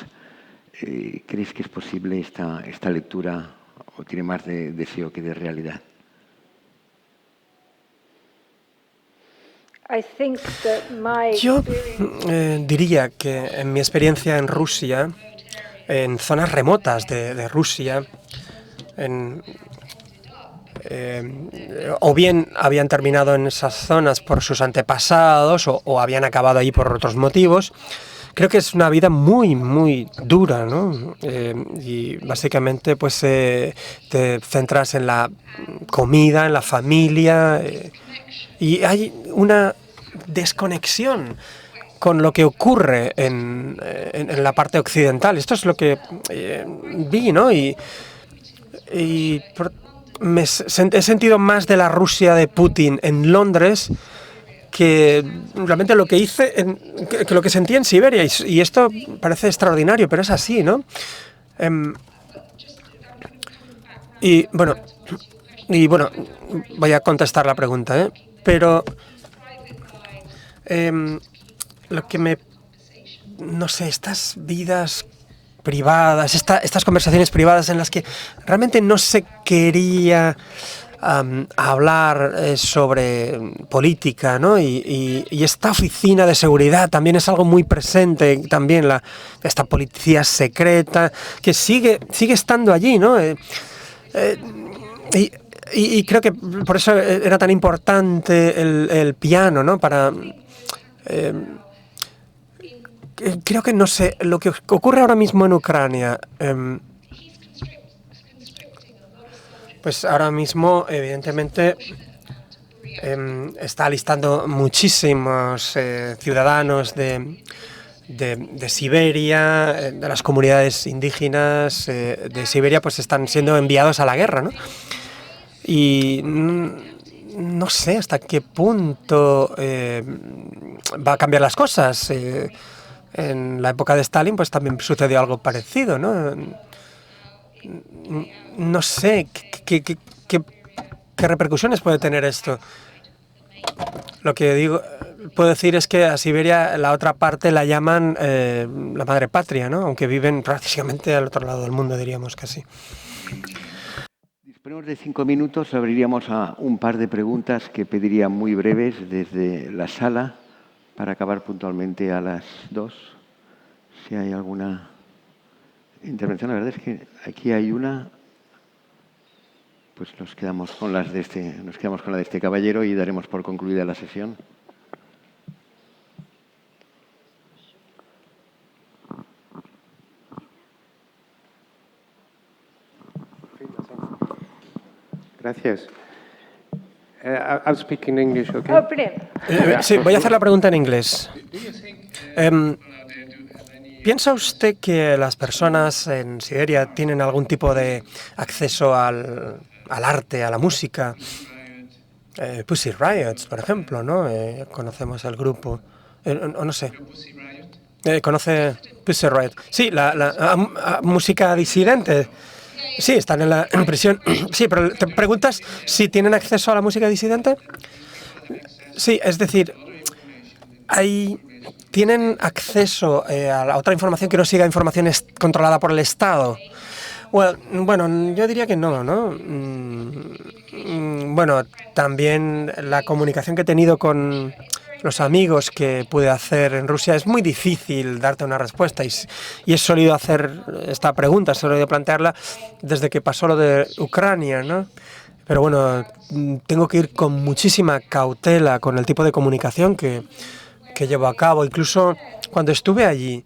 S10: ¿Crees que es posible esta lectura o tiene más de deseo que de realidad?
S2: Yo diría que en mi experiencia en Rusia, en zonas remotas de Rusia, o bien habían terminado en esas zonas por sus antepasados o habían acabado allí por otros motivos. Creo que es una vida muy, muy dura, ¿no? Y básicamente pues te centras en la comida, en la familia, y hay una desconexión con lo que ocurre en la parte occidental. Esto es lo que vi, ¿no? Y he sentido más de la Rusia de Putin en Londres que realmente lo que hice, que lo que sentí en Siberia. Y esto parece extraordinario, pero es así, ¿no? Y bueno, voy a contestar la pregunta, ¿eh? Pero lo que no sé, estas vidas privadas, estas conversaciones privadas en las que realmente no se quería hablar sobre política, ¿no? Y esta oficina de seguridad también es algo muy presente, también esta policía secreta que sigue estando allí, ¿no? Y creo que por eso era tan importante el piano, ¿no? Creo que, no sé, lo que ocurre ahora mismo en Ucrania, pues ahora mismo, evidentemente, está alistando muchísimos ciudadanos de Siberia, de las comunidades indígenas de Siberia, pues están siendo enviados a la guerra, ¿no? Y no sé hasta qué punto va a cambiar las cosas. En la época de Stalin pues también sucedió algo parecido, ¿no? No sé qué repercusiones puede tener esto. Lo que puedo decir es que a Siberia la otra parte la llaman la madre patria, ¿no? Aunque viven prácticamente al otro lado del mundo, diríamos casi.
S10: Disponemos de 5 minutos, abriríamos a un par de preguntas que pediría muy breves desde la sala para acabar puntualmente a las 2. Si hay alguna intervención, la verdad es que aquí hay una, pues nos quedamos con la de este caballero y daremos por concluida la sesión.
S11: Gracias. I'll speak in English, okay?
S9: Oh, brilliant.
S2: Sí, voy a hacer la pregunta en inglés. ¿Piensa usted que las personas en Siberia tienen algún tipo de acceso al arte, a la música? Pussy Riot, por ejemplo, ¿no? Conocemos el grupo. O no sé. ¿Conoce Pussy Riot? Sí, la música disidente. Sí, están en prisión. Sí, pero te preguntas si tienen acceso a la música disidente. Sí, es decir, ¿tienen acceso a la otra información que no siga información controlada por el Estado? Bueno, yo diría que no, ¿no? Bueno, también la comunicación que he tenido con los amigos que pude hacer en Rusia es muy difícil darte una respuesta y he solido hacer esta pregunta, he solido plantearla desde que pasó lo de Ucrania, ¿no? Pero bueno, tengo que ir con muchísima cautela con el tipo de comunicación que llevo a cabo. Incluso cuando estuve allí,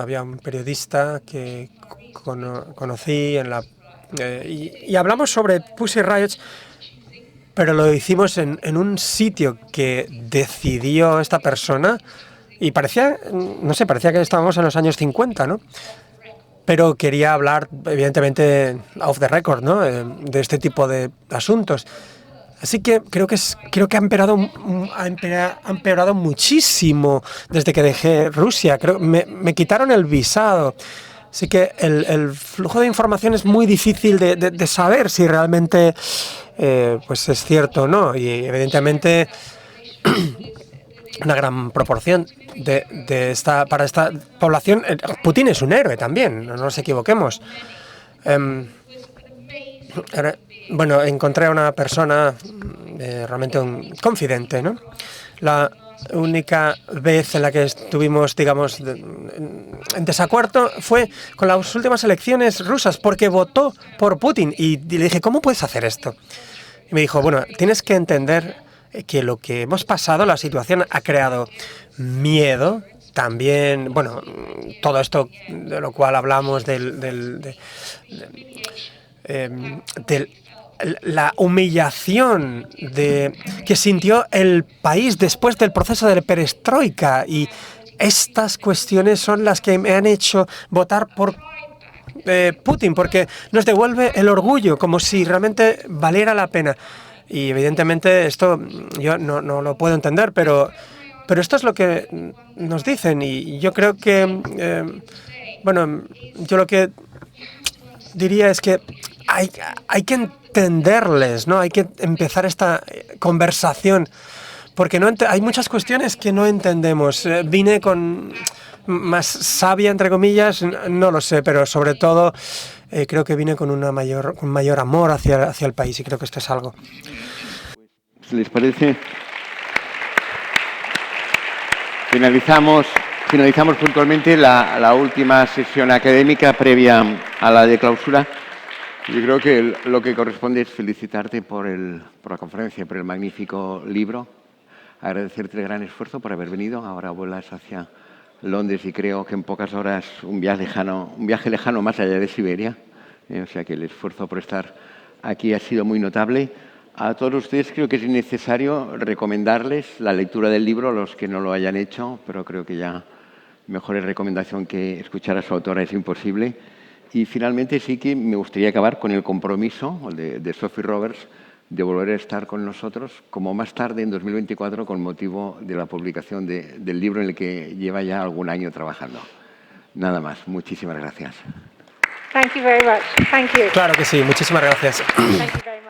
S2: había un periodista que conocí y hablamos sobre Pussy Riot, pero lo hicimos en un sitio que decidió esta persona y parecía que estábamos en los años 50, ¿no? Pero quería hablar, evidentemente, off the record, ¿no? De este tipo de asuntos. Así que creo que ha empeorado muchísimo desde que dejé Rusia. Me quitaron el visado. Así que el flujo de información es muy difícil de saber si realmente pues es cierto o no. Y evidentemente una gran proporción para esta población. Putin es un héroe también, no nos equivoquemos. Bueno, encontré a una persona, realmente un confidente, ¿no? La única vez en la que estuvimos, digamos, en desacuerdo fue con las últimas elecciones rusas, porque votó por Putin. Y le dije, ¿cómo puedes hacer esto? Y me dijo, bueno, tienes que entender que lo que hemos pasado, la situación ha creado miedo. También, bueno, todo esto de lo cual hablamos de la humillación que sintió el país después del proceso de perestroika, y estas cuestiones son las que me han hecho votar por Putin, porque nos devuelve el orgullo, como si realmente valiera la pena. Y evidentemente esto yo no lo puedo entender, pero esto es lo que nos dicen, y yo creo que, bueno, yo lo que diría es que hay que entenderles, ¿no? Hay que empezar esta conversación, porque hay muchas cuestiones que no entendemos. Vine con más sabia, entre comillas, no lo sé, pero sobre todo creo que vine con un mayor amor hacia el país, y creo que esto es algo.
S10: ¿Les parece? Finalizamos puntualmente la última sesión académica previa a la de clausura. Yo creo que lo que corresponde es felicitarte por la conferencia, por el magnífico libro, agradecerte el gran esfuerzo por haber venido. Ahora vuelas hacia Londres y creo que en pocas horas un viaje lejano más allá de Siberia. O sea que el esfuerzo por estar aquí ha sido muy notable. A todos ustedes creo que es necesario recomendarles la lectura del libro, a los que no lo hayan hecho, pero creo que ya mejor recomendación que escuchar a su autora es imposible. Y finalmente sí que me gustaría acabar con el compromiso de Sophie Roberts de volver a estar con nosotros, como más tarde en 2024, con motivo de la publicación del libro en el que lleva ya algún año trabajando. Nada más. Muchísimas gracias.
S9: Thank you very much. Thank you.
S2: Claro que sí. Muchísimas gracias.
S9: Thank you very much.